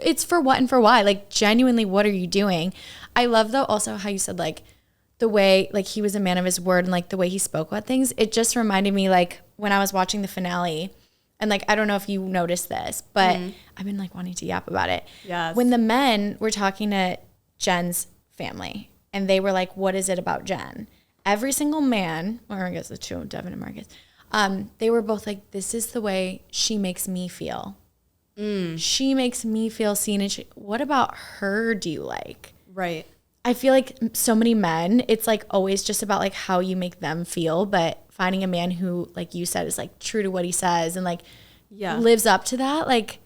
[SPEAKER 2] it's for what and for why? Like, genuinely, what are you doing? I love, though, also how you said, like, the way, like, he was a man of his word and, like, the way he spoke about things. It just reminded me, like, when I was watching the finale, and, like, I don't know if you noticed this, but I've been, like, wanting to yap about it.
[SPEAKER 1] Yes.
[SPEAKER 2] When the men were talking to Jen's family, and they were like, what is it about Jen? Every single man, or I guess the two, Devin and Marcus, they were both like, this is the way she makes me feel. She makes me feel seen. And what about her do you like?
[SPEAKER 1] Right.
[SPEAKER 2] I feel like so many men, it's like always just about like how you make them feel, but finding a man who, like you said, is like true to what he says and like lives up to that, like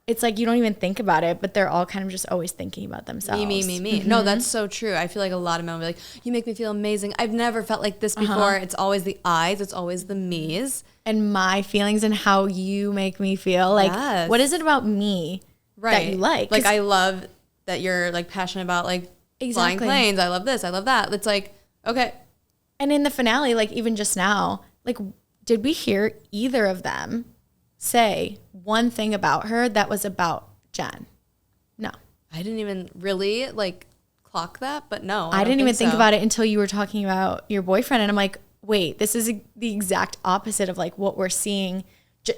[SPEAKER 2] it's like you don't even think about it, but they're all kind of just always thinking about themselves.
[SPEAKER 1] Me. No, that's so true. I feel like a lot of men will be like, you make me feel amazing. I've never felt like this before. It's always the I's. It's always the me's.
[SPEAKER 2] And my feelings and how you make me feel. Like, what is it about me that you like?
[SPEAKER 1] Like, I love that you're, like, passionate about, like, flying planes. I love this. I love that. It's like, okay.
[SPEAKER 2] And in the finale, like, even just now, like, did we hear either of them say one thing about her that was about Jen? No.
[SPEAKER 1] I didn't even really, like, clock that, but no.
[SPEAKER 2] I didn't even think about it until you were talking about your boyfriend, and I'm like, wait, this is the exact opposite of like what we're seeing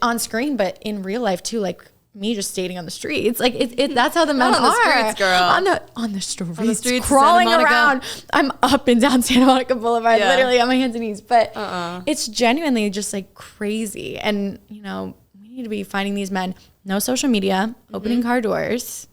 [SPEAKER 2] on screen, but in real life too, like me just dating on the streets. Like that's how the men
[SPEAKER 1] on the streets, girl.
[SPEAKER 2] On the streets, crawling around. I'm up and down Santa Monica Boulevard, literally on my hands and knees. But it's genuinely just like crazy. And you know, we need to be finding these men. No social media, opening car doors,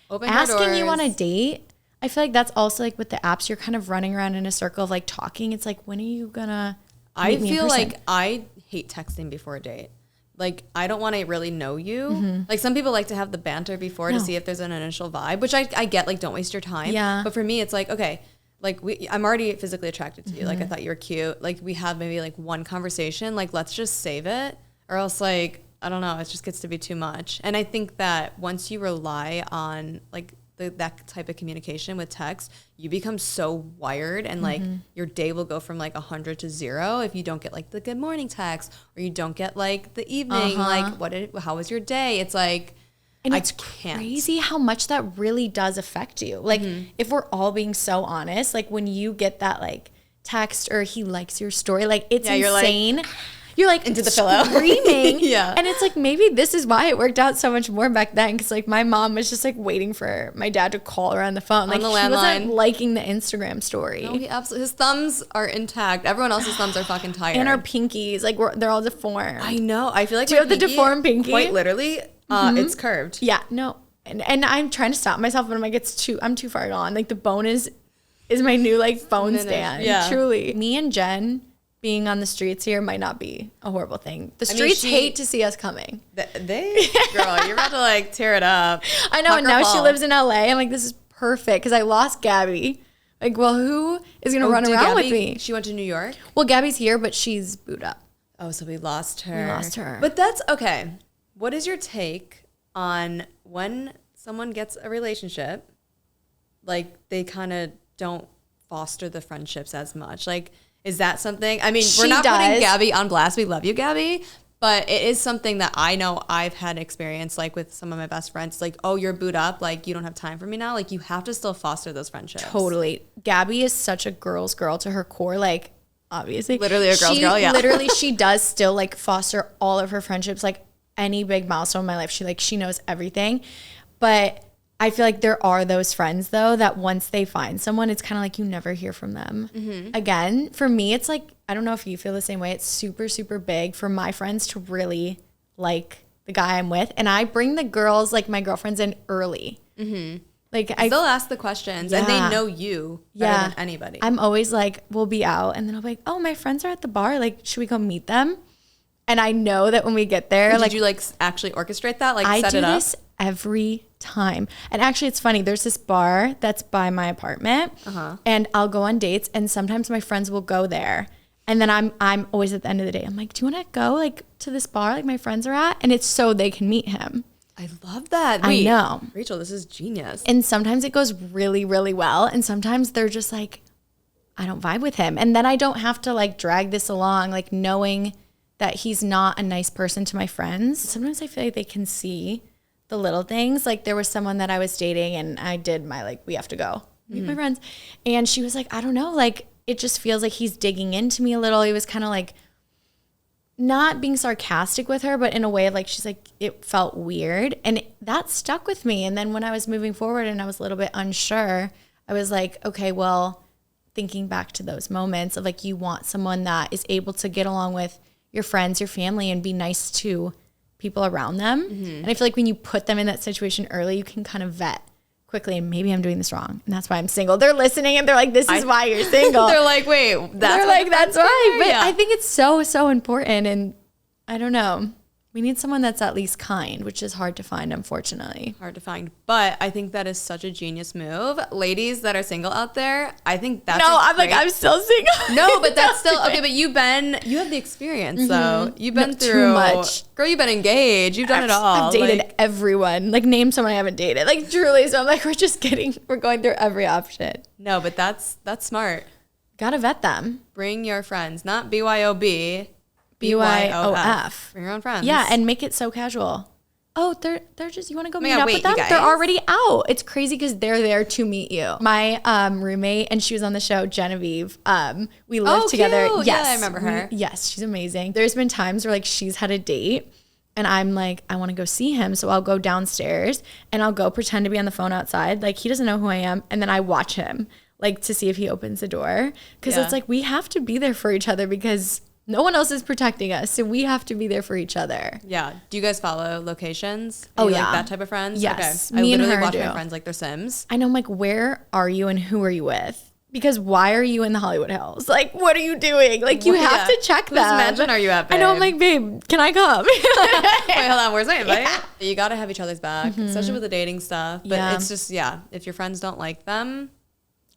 [SPEAKER 2] asking you on a date. I feel like that's also like with the apps, you're kind of running around in a circle of like talking. It's like, when are you gonna meet me in person?
[SPEAKER 1] Like I hate texting before a date. Like, I don't want to really know you. Like, some people like to have the banter before to see if there's an initial vibe, which I get, like, don't waste your time.
[SPEAKER 2] Yeah.
[SPEAKER 1] But for me, it's like, okay, like, I'm already physically attracted to you. Like, I thought you were cute. Like, we have maybe, like, one conversation. Like, let's just save it. Or else, like, I don't know. It just gets to be too much. And I think that once you rely on, like, that type of communication with text, you become so wired, and like your day will go from like 100 to 0 if you don't get like the good morning text, or you don't get like the evening like how was your day. It's like,
[SPEAKER 2] and it's crazy how much that really does affect you. Like if we're all being so honest, like when you get that like text or he likes your story, like it's insane. You're like
[SPEAKER 1] into the pillow
[SPEAKER 2] screaming. And it's like, maybe this is why it worked out so much more back then. Cause like my mom was just like waiting for my dad to call her on the phone. Like,
[SPEAKER 1] the
[SPEAKER 2] she wasn't liking the Instagram story.
[SPEAKER 1] No, he absolutely, his thumbs are intact. Everyone else's thumbs are fucking tired.
[SPEAKER 2] And our pinkies, like they're all deformed.
[SPEAKER 1] I know. I feel like
[SPEAKER 2] do you have the deformed pinky?
[SPEAKER 1] Quite literally, it's curved.
[SPEAKER 2] Yeah, no. And I'm trying to stop myself, but I'm like, I'm too far gone. Like the bone is my new like phone stand. Yeah. Truly. Me and Jen being on the streets here might not be a horrible thing. The streets hate to see us coming.
[SPEAKER 1] Girl, you're about to like tear it up.
[SPEAKER 2] I know, and now she lives in LA. I'm like, this is perfect because I lost Gabby. Like, well, who is going to run around with me?
[SPEAKER 1] She went to New York?
[SPEAKER 2] Well, Gabby's here, but she's booed up.
[SPEAKER 1] Oh, so we lost her.
[SPEAKER 2] We lost her.
[SPEAKER 1] But that's okay. What is your take on when someone gets a relationship, like they kind of don't foster the friendships as much? Like, is that something? I mean, we're not putting Gabby on blast. We love you, Gabby. But it is something that I know I've had experience like with some of my best friends. Like, oh, you're booed up. Like, you don't have time for me now. Like, you have to still foster those friendships.
[SPEAKER 2] Totally. Gabby is such a girl's girl to her core. Like, obviously.
[SPEAKER 1] Literally a girl's girl, yeah.
[SPEAKER 2] Literally, she does still like foster all of her friendships. Like, any big milestone in my life, she knows everything. But I feel like there are those friends, though, that once they find someone, it's kind of like you never hear from them again. For me, it's like, I don't know if you feel the same way. It's super, super big for my friends to really like the guy I'm with. And I bring the girls, like my girlfriends, in early. Like
[SPEAKER 1] they'll ask the questions and they know you better than anybody.
[SPEAKER 2] I'm always like, we'll be out and then I'll be like, oh, my friends are at the bar. Like, should we go meet them? And I know that when we get there,
[SPEAKER 1] did you like actually orchestrate that? Like set it up?
[SPEAKER 2] I do this every time. And actually, it's funny. There's this bar that's by my apartment, and I'll go on dates, and sometimes my friends will go there. And then I'm always at the end of the day, I'm like, do you want to go like to this bar like my friends are at? And it's so they can meet him.
[SPEAKER 1] I love that.
[SPEAKER 2] I know.
[SPEAKER 1] Rachel, this is genius.
[SPEAKER 2] And sometimes it goes really, really well. And sometimes they're just like, I don't vibe with him. And then I don't have to like drag this along, like knowing that he's not a nice person to my friends. Sometimes I feel like they can see the little things. Like there was someone that I was dating and I did my like, we have to go meet my friends. And she was like, I don't know, like it just feels like he's digging into me a little. He was kind of like not being sarcastic with her, but in a way of like, she's like, it felt weird. And that stuck with me. And then when I was moving forward and I was a little bit unsure, I was like, okay, well, thinking back to those moments of like, you want someone that is able to get along with your friends, your family, and be nice to people around them. And I feel like when you put them in that situation early, you can kind of vet quickly, and maybe I'm doing this wrong, and that's why I'm single. They're listening and they're like, this is why you're single.
[SPEAKER 1] They're like, wait,
[SPEAKER 2] that's why. But I think it's so important, and I don't know. We need someone that's at least kind, which is hard to find, unfortunately.
[SPEAKER 1] Hard to find. But I think that is such a genius move. Ladies that are single out there, I think that's
[SPEAKER 2] I'm still single.
[SPEAKER 1] No, but that's still, okay, but you have the experience, though. You've been through.
[SPEAKER 2] Too much.
[SPEAKER 1] Girl, you've been engaged. You've done it all.
[SPEAKER 2] I've dated everyone. Like, name someone I haven't dated. Like, truly. So I'm like, we're going through every option.
[SPEAKER 1] No, but that's smart.
[SPEAKER 2] Gotta vet them.
[SPEAKER 1] Bring your friends, not BYOB.
[SPEAKER 2] BYOF.
[SPEAKER 1] Bring your own friends.
[SPEAKER 2] Yeah, and make it so casual. Oh, they're just, you want to go meet up
[SPEAKER 1] wait,
[SPEAKER 2] with them?
[SPEAKER 1] you guys?
[SPEAKER 2] They're already out. It's crazy because they're there to meet you. My roommate, and she was on the show, Genevieve. We lived together.
[SPEAKER 1] Cute.
[SPEAKER 2] Yes,
[SPEAKER 1] yeah, I remember her.
[SPEAKER 2] Yes, she's amazing. There's been times where like she's had a date and I'm like, I want to go see him. So I'll go downstairs and I'll go pretend to be on the phone outside. Like he doesn't know who I am. And then I watch him like to see if he opens the door. Because it's like, we have to be there for each other because no one else is protecting us, so we have to be there for each other.
[SPEAKER 1] Yeah. Do you guys follow locations?
[SPEAKER 2] Oh,
[SPEAKER 1] like
[SPEAKER 2] yeah.
[SPEAKER 1] that type of friends?
[SPEAKER 2] Yes.
[SPEAKER 1] Okay.
[SPEAKER 2] Me
[SPEAKER 1] I
[SPEAKER 2] and
[SPEAKER 1] literally
[SPEAKER 2] her
[SPEAKER 1] watch
[SPEAKER 2] do.
[SPEAKER 1] my friends like they're Sims.
[SPEAKER 2] I know, I'm like, where are you and who are you with? Because why are you in the Hollywood Hills? Like, what are you doing? Like, you have to check
[SPEAKER 1] Whose
[SPEAKER 2] them.
[SPEAKER 1] mansion are you at, babe?
[SPEAKER 2] I know, I'm like, babe, can I come?
[SPEAKER 1] Wait, hold on. Where's my invite? Yeah. You got to have each other's back, especially with the dating stuff. But it's just, if your friends don't like them.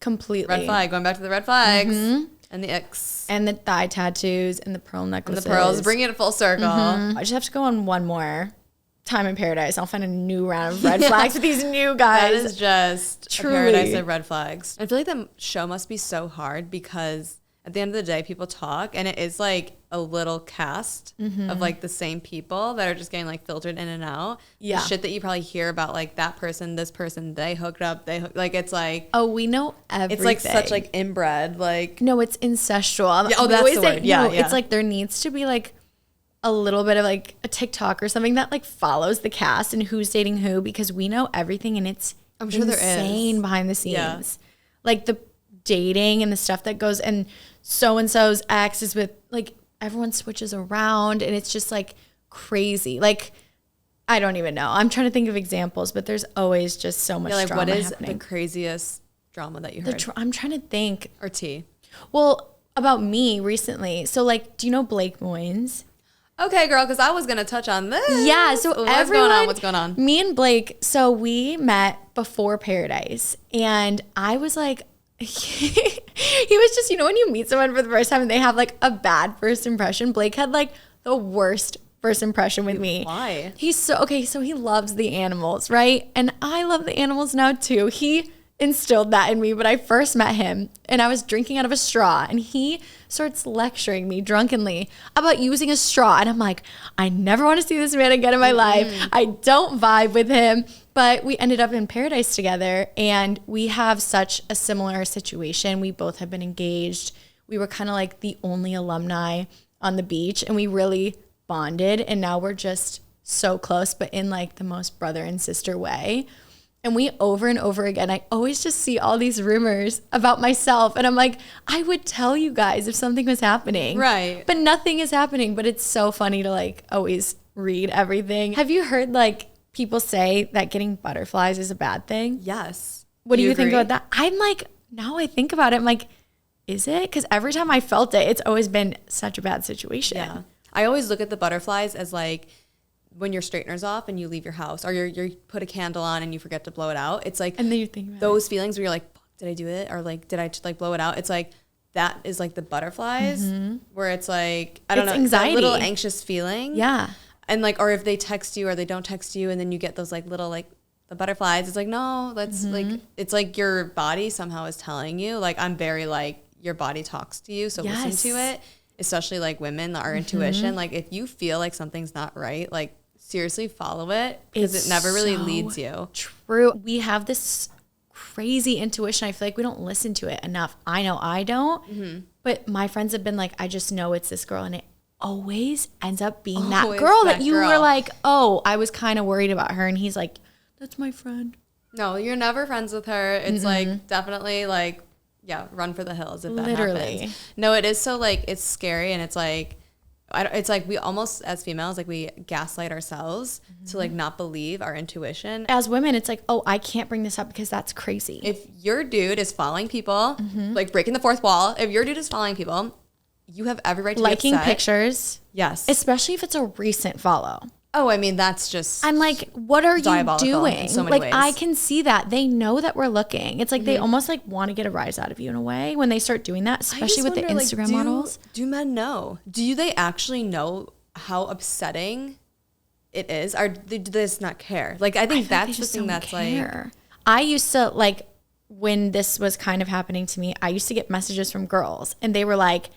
[SPEAKER 2] Completely.
[SPEAKER 1] Red flag. Going back to the red flags. And the Icks.
[SPEAKER 2] And the thigh tattoos and the pearl necklaces.
[SPEAKER 1] And the pearls. Bringing it full circle.
[SPEAKER 2] I just have to go on one more time in paradise. I'll find a new round of red flags with these new guys.
[SPEAKER 1] That is just
[SPEAKER 2] Truly.
[SPEAKER 1] a paradise of red flags. I feel like the show must be so hard because at the end of the day, people talk and it is like a little cast of like the same people that are just getting like filtered in and out.
[SPEAKER 2] Yeah.
[SPEAKER 1] The shit that you probably hear about like that person, this person, they hooked up, like it's like.
[SPEAKER 2] Oh, we know everything.
[SPEAKER 1] It's like such like inbred, like.
[SPEAKER 2] No, it's incestual.
[SPEAKER 1] Yeah, that's the word. Yeah,
[SPEAKER 2] It's like there needs to be like a little bit of like a TikTok or something that like follows the cast and who's dating who, because we know everything and it's
[SPEAKER 1] I'm sure there is
[SPEAKER 2] insane behind the scenes.
[SPEAKER 1] Yeah.
[SPEAKER 2] Like the dating and the stuff that goes, and so-and-so's ex is with, like, everyone switches around and it's just like crazy. Like, I don't even know. I'm trying to think of examples, but there's always just so much drama
[SPEAKER 1] what is
[SPEAKER 2] happening.
[SPEAKER 1] the craziest drama that you heard?
[SPEAKER 2] I'm trying to think.
[SPEAKER 1] Or tea.
[SPEAKER 2] Well, about me recently. So, like, do you know Blake Moynes?
[SPEAKER 1] Okay, girl, because I was going to touch on this.
[SPEAKER 2] Yeah, so
[SPEAKER 1] What's going on?
[SPEAKER 2] Me and Blake, so we met before Paradise, and I was like, he was just, you know, when you meet someone for the first time and they have like a bad first impression, Blake had like the worst first impression with me.
[SPEAKER 1] Why?
[SPEAKER 2] He's so he loves the animals, right? And I love the animals now too. He instilled that in me, but I first met him and I was drinking out of a straw and he starts lecturing me drunkenly about using a straw. And I'm like, I never want to see this man again in my life. I don't vibe with him. But we ended up in Paradise together and we have such a similar situation. We both have been engaged. We were kind of like the only alumni on the beach and we really bonded. And now we're just so close, but in like the most brother and sister way. And we over and over again, I always just see all these rumors about myself. And I'm like, I would tell you guys if something was happening.
[SPEAKER 1] Right.
[SPEAKER 2] But nothing is happening. But it's so funny to like always read everything. Have you heard like people say that getting butterflies is a bad thing?
[SPEAKER 1] Yes.
[SPEAKER 2] What do you think about that? I'm like, now I think about it, I'm like, is it? Because every time I felt it, it's always been such a bad situation.
[SPEAKER 1] Yeah. I always look at the butterflies as like when your straightener's off and you leave your house or you put a candle on and you forget to blow it out. It's like,
[SPEAKER 2] and then you think about
[SPEAKER 1] those feelings where you're like, did I do it? Or like, did I just like blow it out? It's like, that is like the butterflies where it's like, I don't know,
[SPEAKER 2] anxiety.
[SPEAKER 1] That little anxious feeling.
[SPEAKER 2] Yeah.
[SPEAKER 1] And like, or if they text you or they don't text you and then you get those like little like the butterflies, it's like, no, that's like, it's like your body somehow is telling you, like, I'm very like, your body talks to you. So listen to it, especially like women, our intuition. Like if you feel like something's not right, like seriously follow it because it never really leads you.
[SPEAKER 2] True. We have this crazy intuition. I feel like we don't listen to it enough. I know I don't, but my friends have been like, I just know it's this girl, and it always ends up being that girl that you were like, oh, I was kind of worried about her, and he's like, that's my friend.
[SPEAKER 1] No, you're never friends with her. It's like definitely like, yeah, run for the hills if that happens. No, it is so like, it's scary, and it's like, it's like we almost, as females, like we gaslight ourselves to like not believe our intuition.
[SPEAKER 2] As women, it's like, oh, I can't bring this up because that's crazy.
[SPEAKER 1] If your dude is following people, like breaking the fourth wall, if your dude is following people, you have every right to
[SPEAKER 2] liking
[SPEAKER 1] be upset.
[SPEAKER 2] Pictures.
[SPEAKER 1] Yes.
[SPEAKER 2] Especially if it's a recent follow.
[SPEAKER 1] Oh, I mean, that's just
[SPEAKER 2] I'm like, what are you doing?
[SPEAKER 1] In so many ways.
[SPEAKER 2] I can see that. They know that we're looking. It's like they almost like want to get a rise out of you in a way when they start doing that, especially with the Instagram models.
[SPEAKER 1] Do men know? Do they actually know how upsetting it is? Or do they just not care? Like, I think that's the thing that's like...
[SPEAKER 2] I used to, like, when this was kind of happening to me, I used to get messages from girls, and they were like,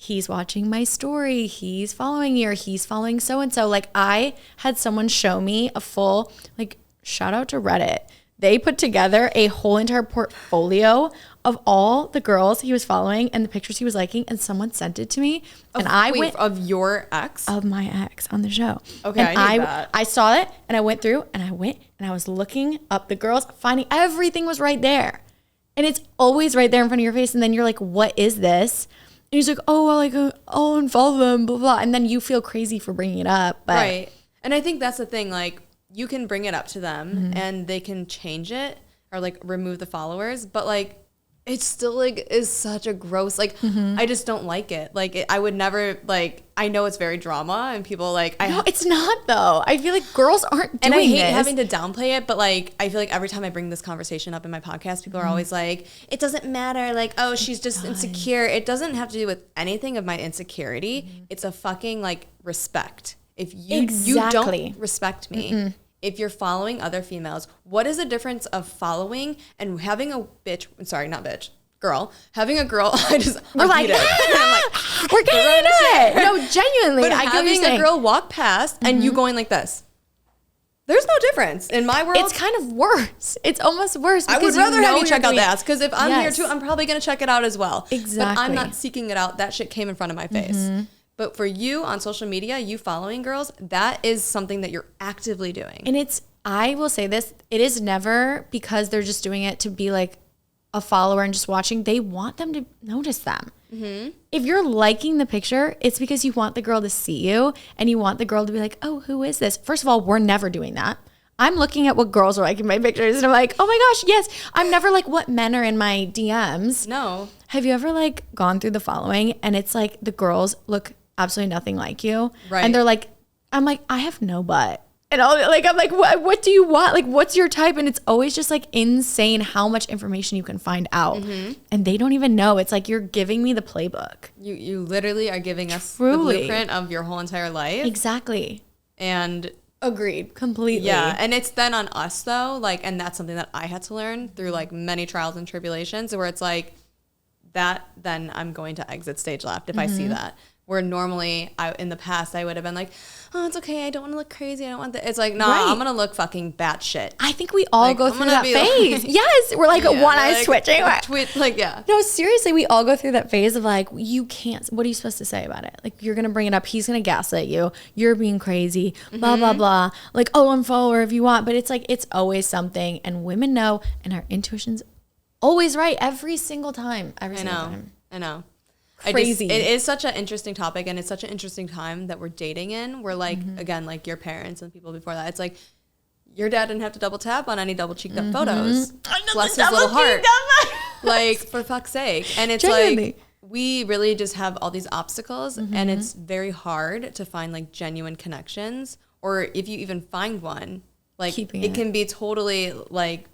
[SPEAKER 2] he's watching my story, he's following you, or he's following so-and-so. Like, I had someone show me a full, like, shout out to Reddit. They put together a whole entire portfolio of all the girls he was following and the pictures he was liking, and someone sent it to me.
[SPEAKER 1] Of your ex?
[SPEAKER 2] Of my ex on the show.
[SPEAKER 1] Okay,
[SPEAKER 2] and
[SPEAKER 1] I need that.
[SPEAKER 2] I saw it, and I went through, and I was looking up the girls, finding everything was right there. And it's always right there in front of your face, and then you're like, what is this? And he's like, oh, well, like, I'll unfollow them, blah, blah. And then you feel crazy for bringing it up. But
[SPEAKER 1] right. And I think that's the thing. Like, you can bring it up to them and they can change it or, like, remove the followers. But, like, it's still, like, is such a gross, like, I just don't like it. Like, I would never, like, I know it's very drama and people, like.
[SPEAKER 2] No, it's not, though. I feel like girls aren't doing
[SPEAKER 1] this. And I hate
[SPEAKER 2] this.
[SPEAKER 1] having to downplay it, but, like, I feel like every time I bring this conversation up in my podcast, people are always like, it doesn't matter. Like, oh, she's just insecure. It doesn't have to do with anything of my insecurity. It's a fucking, like, respect. If you don't respect me, if you're following other females, what is the difference of following and having a girl, having a girl,
[SPEAKER 2] we're like, we're getting into it. No, genuinely.
[SPEAKER 1] But having a girl walk past and you going like this, there's no difference. In my world,
[SPEAKER 2] it's kind of worse. It's almost worse.
[SPEAKER 1] I would rather have you check out the ass, because if I'm here too, I'm probably going to check it out as well.
[SPEAKER 2] Exactly.
[SPEAKER 1] But I'm not seeking it out. That shit came in front of my face. But for you on social media, you following girls, that is something that you're actively doing.
[SPEAKER 2] And I will say this, it is never because they're just doing it to be like a follower and just watching. They want them to notice them. If you're liking the picture, it's because you want the girl to see you and you want the girl to be like, oh, who is this? First of all, we're never doing that. I'm looking at what girls are liking my pictures and I'm like, oh my gosh, yes. I'm never like what men are in my DMs.
[SPEAKER 1] No.
[SPEAKER 2] Have you ever like gone through the following and it's like the girls look absolutely nothing like you. Right. And they're like, I'm like, I have no butt. And I'm like, what do you want? Like, what's your type? And it's always just like insane how much information you can find out. And they don't even know. It's like, you're giving me the playbook.
[SPEAKER 1] You literally are giving us the blueprint of your whole entire life.
[SPEAKER 2] Exactly.
[SPEAKER 1] And
[SPEAKER 2] agreed. Completely.
[SPEAKER 1] Yeah. And it's then on us though. Like, and that's something that I had to learn through like many trials and tribulations, where it's like that, then I'm going to exit stage left if I see that. Where normally, in the past, I would have been like, oh, it's okay. I don't want to look crazy. I don't want that. It's like, nah, I'm going to look fucking batshit.
[SPEAKER 2] I think we all go through that phase. Yes. We're like one eye twitching. No, seriously, we all go through that phase of like, you can't, what are you supposed to say about it? Like, you're going to bring it up. He's going to gaslight you. You're being crazy. Blah, blah, blah. Like, oh, unfollow her if you want. But it's like, it's always something. And women know, and our intuition's always right every single time. I
[SPEAKER 1] know.
[SPEAKER 2] Crazy.
[SPEAKER 1] It is such an interesting topic, and it's such an interesting time that we're dating in. We're like, again, like your parents and people before that. It's like your dad didn't have to double tap on any double cheeked up photos. Bless his little heart. Like, for fuck's sake. And it's like, we really just have all these obstacles, and it's very hard to find like genuine connections, or if you even find one, like it can be totally like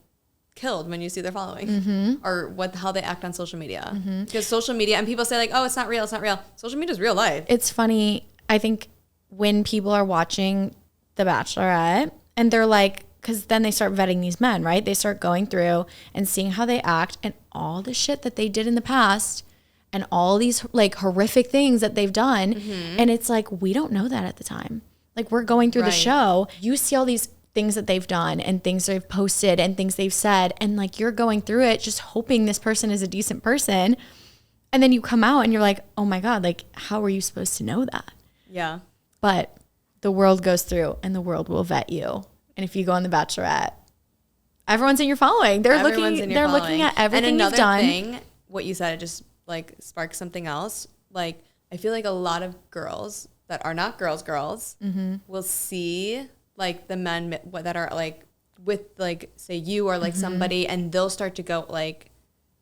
[SPEAKER 1] killed when you see their following or how they act on social media, because social media, and people say like, oh, it's not real. Social media is real life.
[SPEAKER 2] It's funny. I think when people are watching The Bachelorette and they're like, because then they start vetting these men, right? They start going through and seeing how they act and all the shit that they did in the past and all these like horrific things that they've done. And it's like, we don't know that at the time. Like we're going through the
[SPEAKER 1] Right.
[SPEAKER 2] show. You see all these things that they've done and things they've posted and things they've said. And like you're going through it just hoping this person is a decent person. And then you come out and you're like, oh my God, like how are you supposed to know that?
[SPEAKER 1] Yeah.
[SPEAKER 2] But the world goes through and the world will vet you. And if you go on The Bachelorette, everyone's in your following. They're looking at everything you've done.
[SPEAKER 1] Thing, what you said, it just like sparks something else. Like I feel like a lot of girls that are not girls will see like the men that are like with like say you or like somebody, and they'll start to go like,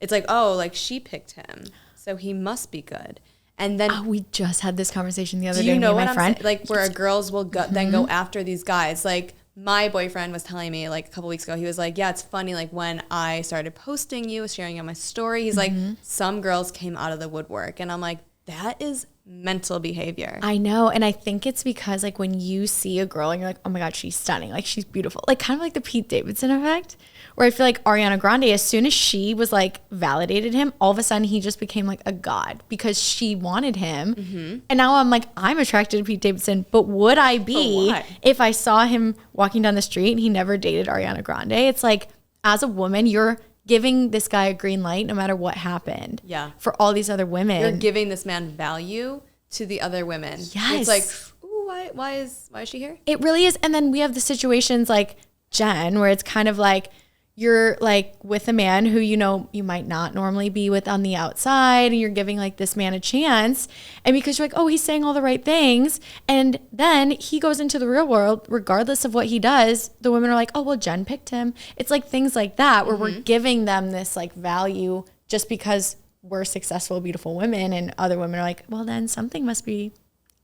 [SPEAKER 1] it's like, oh, like she picked him, so he must be good. And then
[SPEAKER 2] we just had this conversation the other
[SPEAKER 1] do
[SPEAKER 2] day.
[SPEAKER 1] you know
[SPEAKER 2] me and
[SPEAKER 1] what
[SPEAKER 2] my friend,
[SPEAKER 1] like where girls will go, then go after these guys. Like my boyfriend was telling me like a couple weeks ago, he was like, yeah, it's funny. Like when I started posting you, sharing on my story, he's like, some girls came out of the woodwork, and I'm like, that is mental behavior.
[SPEAKER 2] I know. And I think it's because like when you see a girl and you're like, oh my God, she's stunning. Like she's beautiful. Like kind of like the Pete Davidson effect, where I feel like Ariana Grande, as soon as she was like validated him, all of a sudden he just became like a god because she wanted him. And now I'm like, I'm attracted to Pete Davidson, but would I be if I saw him walking down the street and he never dated Ariana Grande? It's like, as a woman, you're giving this guy a green light no matter what happened.
[SPEAKER 1] Yeah.
[SPEAKER 2] For all these other women.
[SPEAKER 1] You're giving this man value to the other women.
[SPEAKER 2] Yes.
[SPEAKER 1] It's like, ooh, why is she here?
[SPEAKER 2] It really is. And then we have the situations like Jen, where it's kind of like you're like with a man who, you know, you might not normally be with on the outside, and you're giving like this man a chance. And because you're like, oh, he's saying all the right things. And then he goes into the real world, regardless of what he does, the women are like, oh, well, Jen picked him. It's like things like that where we're giving them this like value just because we're successful, beautiful women. And other women are like, well, then something must be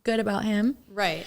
[SPEAKER 2] good about him.
[SPEAKER 1] Right.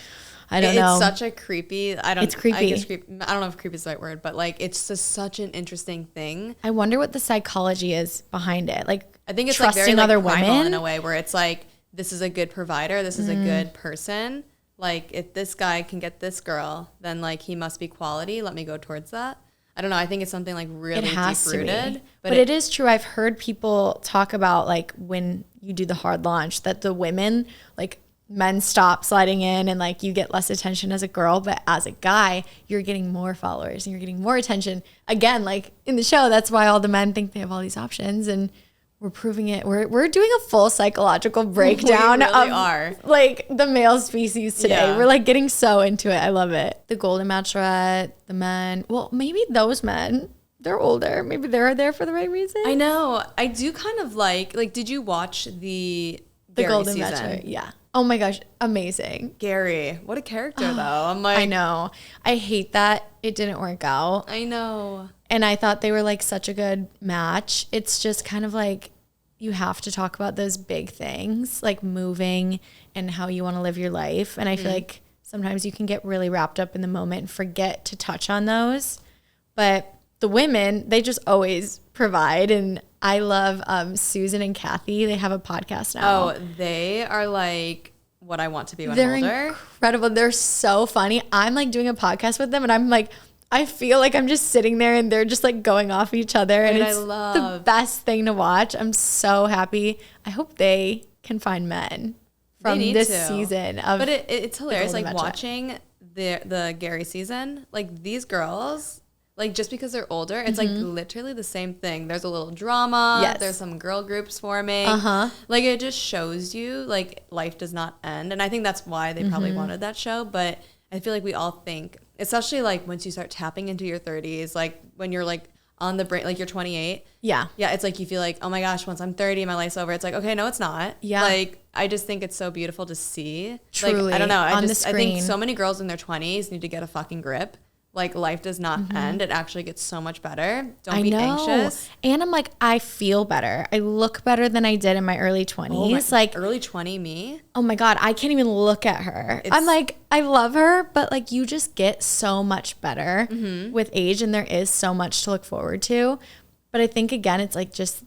[SPEAKER 2] I don't know.
[SPEAKER 1] It's such a creepy.
[SPEAKER 2] It's creepy.
[SPEAKER 1] I don't know if creepy is the right word, but like it's just such an interesting thing.
[SPEAKER 2] I wonder what the psychology is behind it. Like
[SPEAKER 1] I think it's
[SPEAKER 2] trusting
[SPEAKER 1] like very
[SPEAKER 2] other
[SPEAKER 1] like primal
[SPEAKER 2] women
[SPEAKER 1] in a way where it's like, this is a good provider, this is a good person. Like if this guy can get this girl, then like he must be quality. Let me go towards that. I don't know. I think it's something like really deep-rooted.
[SPEAKER 2] But it is true. I've heard people talk about like when you do the hard launch that the women like men stop sliding in and like you get less attention as a girl, but as a guy you're getting more followers and you're getting more attention. Again, like in the show, that's why all the men think they have all these options, and we're proving it. We're doing a full psychological breakdown
[SPEAKER 1] we really
[SPEAKER 2] of
[SPEAKER 1] are.
[SPEAKER 2] Like the male species today.
[SPEAKER 1] Yeah.
[SPEAKER 2] We're like getting so into it. I love it. The Golden Bachelorette, the men. Well, maybe those men, they're older. Maybe they're there for the right reason.
[SPEAKER 1] I know. I do kind of like did you watch the Gary
[SPEAKER 2] Golden
[SPEAKER 1] season?
[SPEAKER 2] Bachelor? Yeah. Oh my gosh, amazing.
[SPEAKER 1] Gary, what a character though. I'm like,
[SPEAKER 2] I know. I hate that it didn't work out.
[SPEAKER 1] I know.
[SPEAKER 2] And I thought they were like such a good match. It's just kind of like you have to talk about those big things like moving and how you want to live your life. And I feel like sometimes you can get really wrapped up in the moment and forget to touch on those. But the women, they just always provide. And I love Susan and Kathy. They have a podcast now.
[SPEAKER 1] Oh, they are like what I want to be when
[SPEAKER 2] They're
[SPEAKER 1] I'm older.
[SPEAKER 2] incredible. They're so funny. I'm like doing a podcast with them and I'm like, I feel like I'm just sitting there and they're just like going off each other. And it's the best thing to watch. I'm so happy. I hope they can find men from this season of
[SPEAKER 1] But it's hilarious, like
[SPEAKER 2] Bachelorette.
[SPEAKER 1] watching the Gary season, like these girls, like just because they're older, it's like literally the same thing. There's a little drama.
[SPEAKER 2] Yes.
[SPEAKER 1] There's some girl groups forming. Like it just shows you like life does not end. And I think that's why they probably wanted that show. But I feel like we all think, especially like once you start tapping into your 30s, like when you're like on the brink, like you're 28.
[SPEAKER 2] Yeah.
[SPEAKER 1] Yeah. It's like you feel like, oh my gosh, once I'm 30, my life's over. It's like, okay, no, it's not.
[SPEAKER 2] Yeah.
[SPEAKER 1] Like I just think it's so beautiful to see.
[SPEAKER 2] Truly.
[SPEAKER 1] Like, I don't know.
[SPEAKER 2] On the
[SPEAKER 1] I think
[SPEAKER 2] screen.
[SPEAKER 1] so many girls in their 20s need to get a fucking grip. Like life does not end. It actually gets so much better. Don't be anxious.
[SPEAKER 2] And I'm like, I feel better. I look better than I did in my early 20s. Like
[SPEAKER 1] early 20 me.
[SPEAKER 2] oh my God, I can't even look at her. I'm like, I love her, but like you just get so much better with age, and there is so much to look forward to. But I think again, it's like just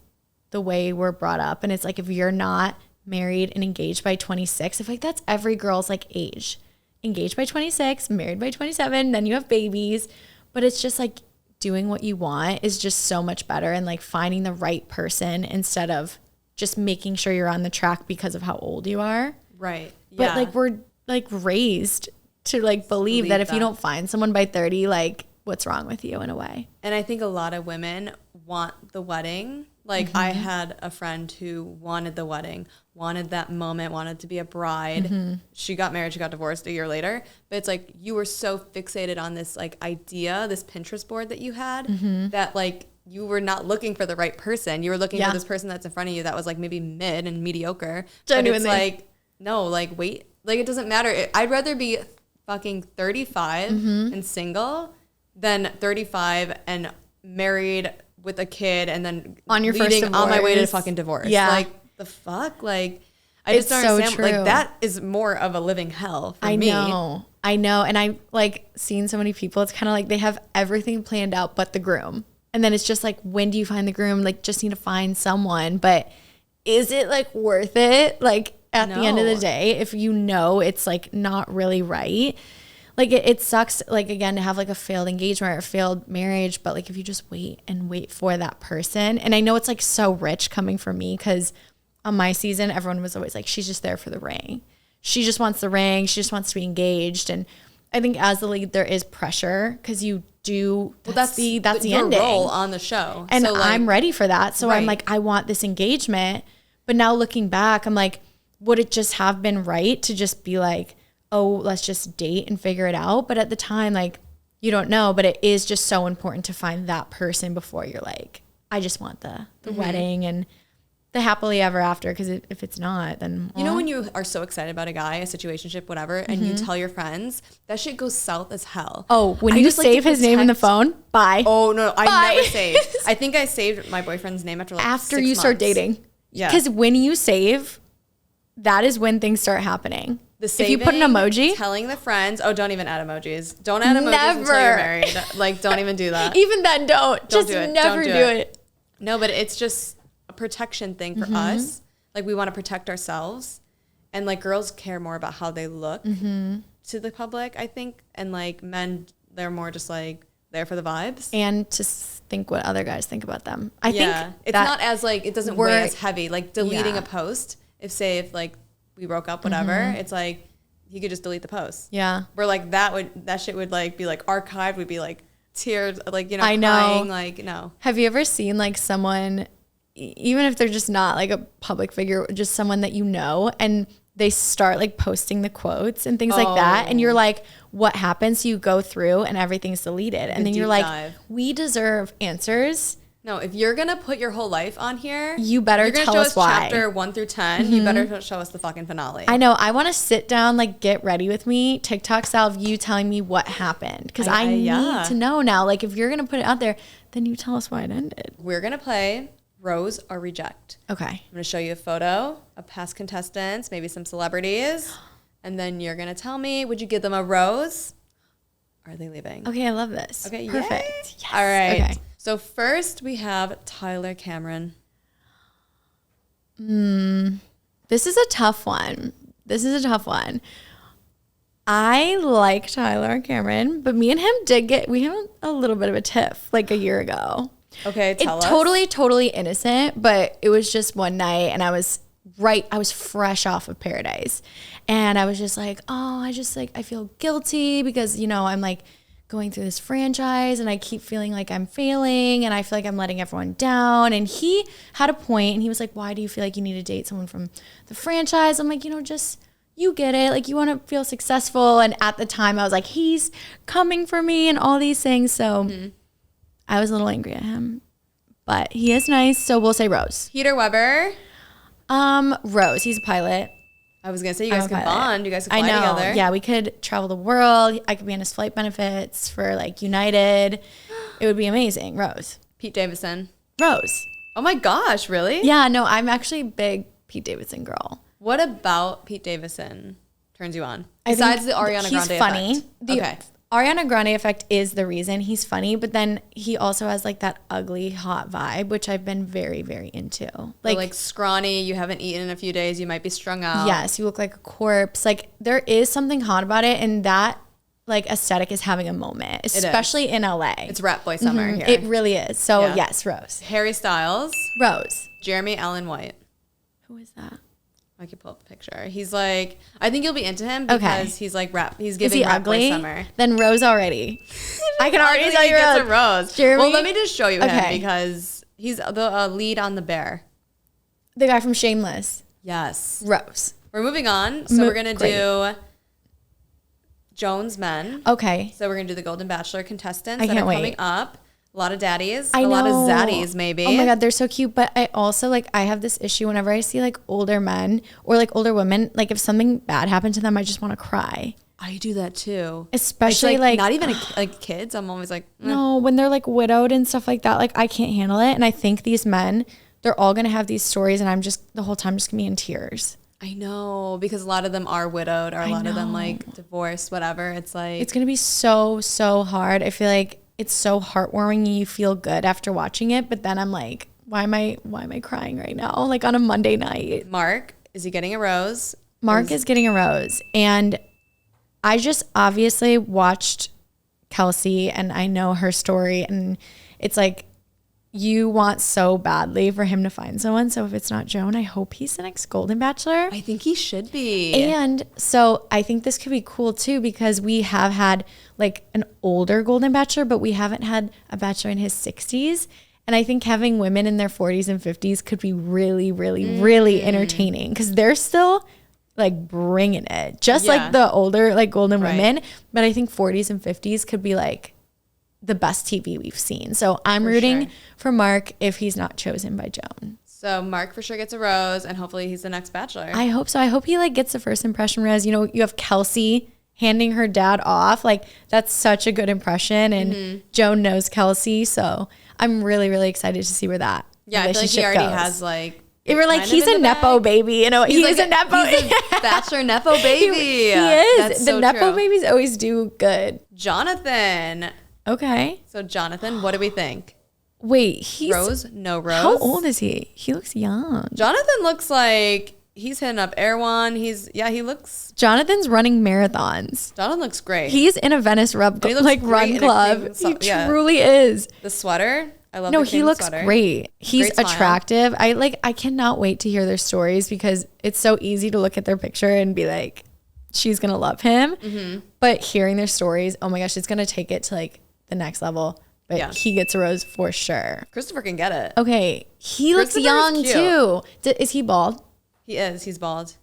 [SPEAKER 2] the way we're brought up. And it's like if you're not married and engaged by 26, I feel like that's every girl's like age. Engaged by 26, married by 27, then you have babies. But it's just like doing what you want is just so much better, and like finding the right person instead of just making sure you're on the track because of how old you are.
[SPEAKER 1] Right.
[SPEAKER 2] But like we're like raised to like believe that if you don't find someone by 30, like what's wrong with you in a way.
[SPEAKER 1] And I think a lot of women want the wedding. Like I had a friend who wanted the wedding, wanted that moment, wanted to be a bride. She got married, she got divorced a year later. But it's like you were so fixated on this like idea, this Pinterest board that you had, that like you were not looking for the right person. You were looking for this person that's in front of you that was like maybe mid and mediocre. Genuinely. But it's like, no, like wait, like it doesn't matter. I'd rather be fucking 35 and single than 35 and married with a kid and then
[SPEAKER 2] on your first divorce.
[SPEAKER 1] On my way to fucking divorce.
[SPEAKER 2] Yeah.
[SPEAKER 1] Like the fuck? Like I just don't understand. True. Like that is more of a living hell for me.
[SPEAKER 2] I know. And I like seen so many people, it's kind of like they have everything planned out but the groom. And then it's just like, when do you find the groom? Like just need to find someone. But is it like worth it? Like at the end of the day, if you know it's like not really right. Like it sucks, like again, to have like a failed engagement or a failed marriage, but like if you just wait for that person. And I know it's like so rich coming from me because on my season, everyone was always like, she's just there for the ring. She just wants the ring. She just wants to be engaged. And I think as the lead, there is pressure because you do, that's the ending.
[SPEAKER 1] Role on the show.
[SPEAKER 2] And so like, I'm ready for that. So I'm like, I want this engagement. But now looking back, I'm like, would it just have been right to just be like, oh, let's just date and figure it out? But at the time, like, you don't know, but it is just so important to find that person before you're like, I just want the wedding and the happily ever after. Because if it's not, then
[SPEAKER 1] you know when you are so excited about a guy, a situationship, whatever, and you tell your friends, that shit goes south as hell.
[SPEAKER 2] Oh, when you save his name in the phone, bye.
[SPEAKER 1] Oh no, I never saved. I think I saved my boyfriend's name after 6 months.
[SPEAKER 2] Start dating. Yeah, because when you save, that is when things start happening. If you put an emoji,
[SPEAKER 1] telling the friends, don't even add emojis. Don't add emojis until you're married. Like, don't even do that.
[SPEAKER 2] Even then, don't. Just do it. Never do it.
[SPEAKER 1] No, but it's just a protection thing for us. Like, we want to protect ourselves. And, like, girls care more about how they look to the public, I think. And, like, men, they're more just, like, there for the vibes.
[SPEAKER 2] And to think what other guys think about them. I think
[SPEAKER 1] it's not as, like, it doesn't weigh as heavy. Like, deleting a post, if, like, we broke up, whatever, it's like he could just delete the post.
[SPEAKER 2] Yeah.
[SPEAKER 1] Where like that shit would like be like archived, would be like tears, like, you know,
[SPEAKER 2] I know.
[SPEAKER 1] crying, like, no.
[SPEAKER 2] Have you ever seen like someone, even if they're just not like a public figure, just someone that you know, and they start like posting the quotes and things like that, and you're like, what happens? So you go through and everything's deleted, and then you're like, we deserve answers.
[SPEAKER 1] No, if you're going to put your whole life on here,
[SPEAKER 2] you better tell us why.
[SPEAKER 1] Chapter 1 through 10, you better show us the fucking finale.
[SPEAKER 2] I know. I want to sit down, like, get ready with me, TikTok style, of you telling me what happened. Because I need to know now. Like, if you're going to put it out there, then you tell us why it ended.
[SPEAKER 1] We're going to play Rose or Reject.
[SPEAKER 2] Okay.
[SPEAKER 1] I'm going to show you a photo of past contestants, maybe some celebrities. And then you're going to tell me, would you give them a rose? Or are they leaving?
[SPEAKER 2] Okay, I love this.
[SPEAKER 1] Okay,
[SPEAKER 2] perfect.
[SPEAKER 1] Yes. All right. Okay. So first we have Tyler Cameron.
[SPEAKER 2] This is a tough one. I like Tyler Cameron, but me and him we had a little bit of a tiff like a year ago.
[SPEAKER 1] Okay, tell us.
[SPEAKER 2] Totally innocent, but it was just one night and I was fresh off of Paradise. And I was just like, I feel guilty because, you know, I'm like going through this franchise and I keep feeling like I'm failing and I feel like I'm letting everyone down. And he had a point and he was like, why do you feel like you need to date someone from the franchise? I'm like, you know, just, you get it. Like, you want to feel successful. And at the time I was like, he's coming for me and all these things. So I was a little angry at him, but he is nice. So we'll say Rose.
[SPEAKER 1] Peter Weber.
[SPEAKER 2] Rose. He's a pilot.
[SPEAKER 1] I was going to say, you guys could bond. You guys could fly together.
[SPEAKER 2] Yeah, we could travel the world. I could be on his flight benefits for, like, United. It would be amazing. Rose.
[SPEAKER 1] Pete Davidson.
[SPEAKER 2] Rose.
[SPEAKER 1] Oh, my gosh. Really?
[SPEAKER 2] Yeah, no, I'm actually a big Pete Davidson girl.
[SPEAKER 1] What about Pete Davidson turns you on? Besides the Ariana Grande
[SPEAKER 2] funny.
[SPEAKER 1] effect. Okay.
[SPEAKER 2] Ariana Grande effect is the reason he's funny, but then he also has like that ugly hot vibe, which I've been very, very into.
[SPEAKER 1] Like scrawny, you haven't eaten in a few days, you might be strung out.
[SPEAKER 2] Yes, you look like a corpse. Like, there is something hot about it, and that like aesthetic is having a moment, especially in LA.
[SPEAKER 1] It's Rat Boy summer here.
[SPEAKER 2] It really is. So yes, Rose.
[SPEAKER 1] Harry Styles.
[SPEAKER 2] Rose.
[SPEAKER 1] Jeremy Allen White.
[SPEAKER 2] Who is that?
[SPEAKER 1] I could pull up a picture. He's like, I think you'll be into him because he's like rap. He's giving
[SPEAKER 2] Is he
[SPEAKER 1] rap boy
[SPEAKER 2] ugly?
[SPEAKER 1] summer.
[SPEAKER 2] Then Rose already. I can already tell you
[SPEAKER 1] Rose. A Rose.
[SPEAKER 2] Jeremy?
[SPEAKER 1] Well, let me just show you him because he's the lead on The Bear.
[SPEAKER 2] The guy from Shameless.
[SPEAKER 1] Yes.
[SPEAKER 2] Rose.
[SPEAKER 1] We're moving on. So we're going to do Jones Men.
[SPEAKER 2] Okay.
[SPEAKER 1] So we're going to do the Golden Bachelor contestants
[SPEAKER 2] I
[SPEAKER 1] that
[SPEAKER 2] can't
[SPEAKER 1] are coming
[SPEAKER 2] wait.
[SPEAKER 1] up. A lot of daddies.
[SPEAKER 2] I
[SPEAKER 1] a
[SPEAKER 2] know.
[SPEAKER 1] lot of zaddies, maybe.
[SPEAKER 2] Oh my God, they're so cute. But I also like, I have this issue whenever I see like older men or like older women, like if something bad happened to them, I just want to cry.
[SPEAKER 1] I do that too.
[SPEAKER 2] Especially
[SPEAKER 1] it's
[SPEAKER 2] like
[SPEAKER 1] not even like kids. I'm always like,
[SPEAKER 2] no, when they're like widowed and stuff like that, like I can't handle it. And I think these men, they're all going to have these stories and I'm just the whole time just going to be in tears.
[SPEAKER 1] I know, because a lot of them are widowed or a lot of them like divorced, whatever. It's like,
[SPEAKER 2] it's going to be so, so hard. I feel like it's so heartwarming. You feel good after watching it. But then I'm like, why am I crying right now? Like on a Monday night.
[SPEAKER 1] Mark, is he getting a rose?
[SPEAKER 2] Mark is getting a rose. And I just obviously watched Kelsey and I know her story. And it's like, you want so badly for him to find someone. So if it's not Joan, I hope he's the next Golden Bachelor.
[SPEAKER 1] I think he should be.
[SPEAKER 2] And so I think this could be cool too, because we have had like an older Golden Bachelor, but we haven't had a Bachelor in his 60s. And I think having women in their 40s and 50s could be really, really, really entertaining because they're still like bringing it, just like the older like Golden women. But I think 40s and 50s could be like the best TV we've seen. So I'm rooting for Mark if he's not chosen by Joan.
[SPEAKER 1] So Mark for sure gets a rose and hopefully he's the next Bachelor.
[SPEAKER 2] I hope so. I hope he like gets the first impression rose. You know, you have Kelsey handing her dad off. Like that's such a good impression and Joan knows Kelsey. So I'm really, really excited to see where that relationship
[SPEAKER 1] I feel like he already
[SPEAKER 2] goes.
[SPEAKER 1] has like,
[SPEAKER 2] If we're like, he's a Nepo baby. You know, he's
[SPEAKER 1] like
[SPEAKER 2] a Nepo.
[SPEAKER 1] He's a Bachelor Nepo baby.
[SPEAKER 2] He is.
[SPEAKER 1] That's
[SPEAKER 2] the
[SPEAKER 1] so
[SPEAKER 2] Nepo
[SPEAKER 1] true.
[SPEAKER 2] babies always do good.
[SPEAKER 1] Jonathan.
[SPEAKER 2] Okay.
[SPEAKER 1] So Jonathan, what do we think?
[SPEAKER 2] Wait, he's
[SPEAKER 1] Rose? No rose.
[SPEAKER 2] How old is he? He looks young.
[SPEAKER 1] Jonathan looks like he's hitting up Erewhon. He looks.
[SPEAKER 2] Jonathan's running marathons.
[SPEAKER 1] Jonathan looks great.
[SPEAKER 2] He's in a Venice run
[SPEAKER 1] great
[SPEAKER 2] club.
[SPEAKER 1] He
[SPEAKER 2] Truly is.
[SPEAKER 1] The sweater. I love.
[SPEAKER 2] No,
[SPEAKER 1] the
[SPEAKER 2] he looks
[SPEAKER 1] sweater.
[SPEAKER 2] great. He's
[SPEAKER 1] Great smile.
[SPEAKER 2] attractive. I cannot wait to hear their stories because it's so easy to look at their picture and be like, she's gonna love him. But hearing their stories, oh my gosh, it's gonna take it to like the next level. But he gets a rose for sure.
[SPEAKER 1] Christopher can get it.
[SPEAKER 2] Okay, he looks young too. Is he bald?
[SPEAKER 1] He is. He's bald.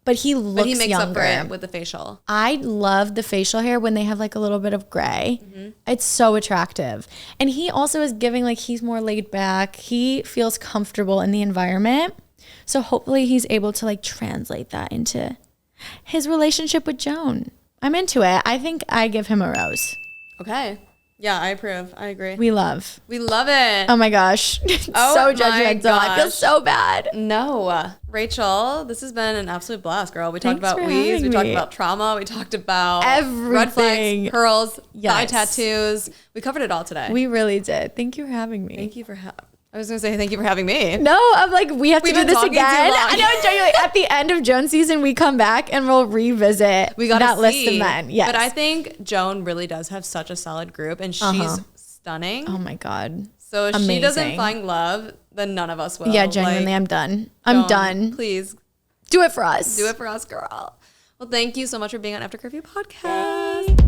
[SPEAKER 2] But he looks
[SPEAKER 1] But he makes
[SPEAKER 2] younger.
[SPEAKER 1] up for it with the facial.
[SPEAKER 2] I love the facial hair when they have like a little bit of gray. It's so attractive. And he also is giving like he's more laid back. He feels comfortable in the environment. So hopefully he's able to like translate that into his relationship with Joan. I'm into it. I think I give him a rose.
[SPEAKER 1] Okay. Yeah, I approve. I agree.
[SPEAKER 2] We love
[SPEAKER 1] it.
[SPEAKER 2] Oh my gosh.
[SPEAKER 1] Oh
[SPEAKER 2] so
[SPEAKER 1] my
[SPEAKER 2] judgmental. I feel
[SPEAKER 1] gosh.
[SPEAKER 2] so bad.
[SPEAKER 1] No. Rachel, this has been an absolute blast, girl. We talked
[SPEAKER 2] Thanks
[SPEAKER 1] about
[SPEAKER 2] for
[SPEAKER 1] weaves.
[SPEAKER 2] having
[SPEAKER 1] We talked
[SPEAKER 2] me.
[SPEAKER 1] about trauma. We talked about
[SPEAKER 2] Everything.
[SPEAKER 1] red flags, curls, thigh
[SPEAKER 2] Yes.
[SPEAKER 1] tattoos. We covered it all today.
[SPEAKER 2] We really did. Thank you for having me.
[SPEAKER 1] Thank you for I was going to say thank you for having me.
[SPEAKER 2] No, I'm like, we have to
[SPEAKER 1] We've
[SPEAKER 2] do
[SPEAKER 1] been
[SPEAKER 2] this
[SPEAKER 1] talking too
[SPEAKER 2] again.
[SPEAKER 1] long.
[SPEAKER 2] I know, genuinely, at the end of Joan's season, we come back and we'll revisit
[SPEAKER 1] We got
[SPEAKER 2] that list of men. Yes.
[SPEAKER 1] But I think Joan really does have such a solid group and she's stunning.
[SPEAKER 2] Oh my God.
[SPEAKER 1] So if
[SPEAKER 2] Amazing.
[SPEAKER 1] she doesn't find love, then none of us will.
[SPEAKER 2] Yeah, genuinely,
[SPEAKER 1] Like,
[SPEAKER 2] I'm done. I'm
[SPEAKER 1] Joan,
[SPEAKER 2] done.
[SPEAKER 1] Please
[SPEAKER 2] Do it for us.
[SPEAKER 1] do it for us, girl. Well, thank you so much for being on After Curfew Podcast.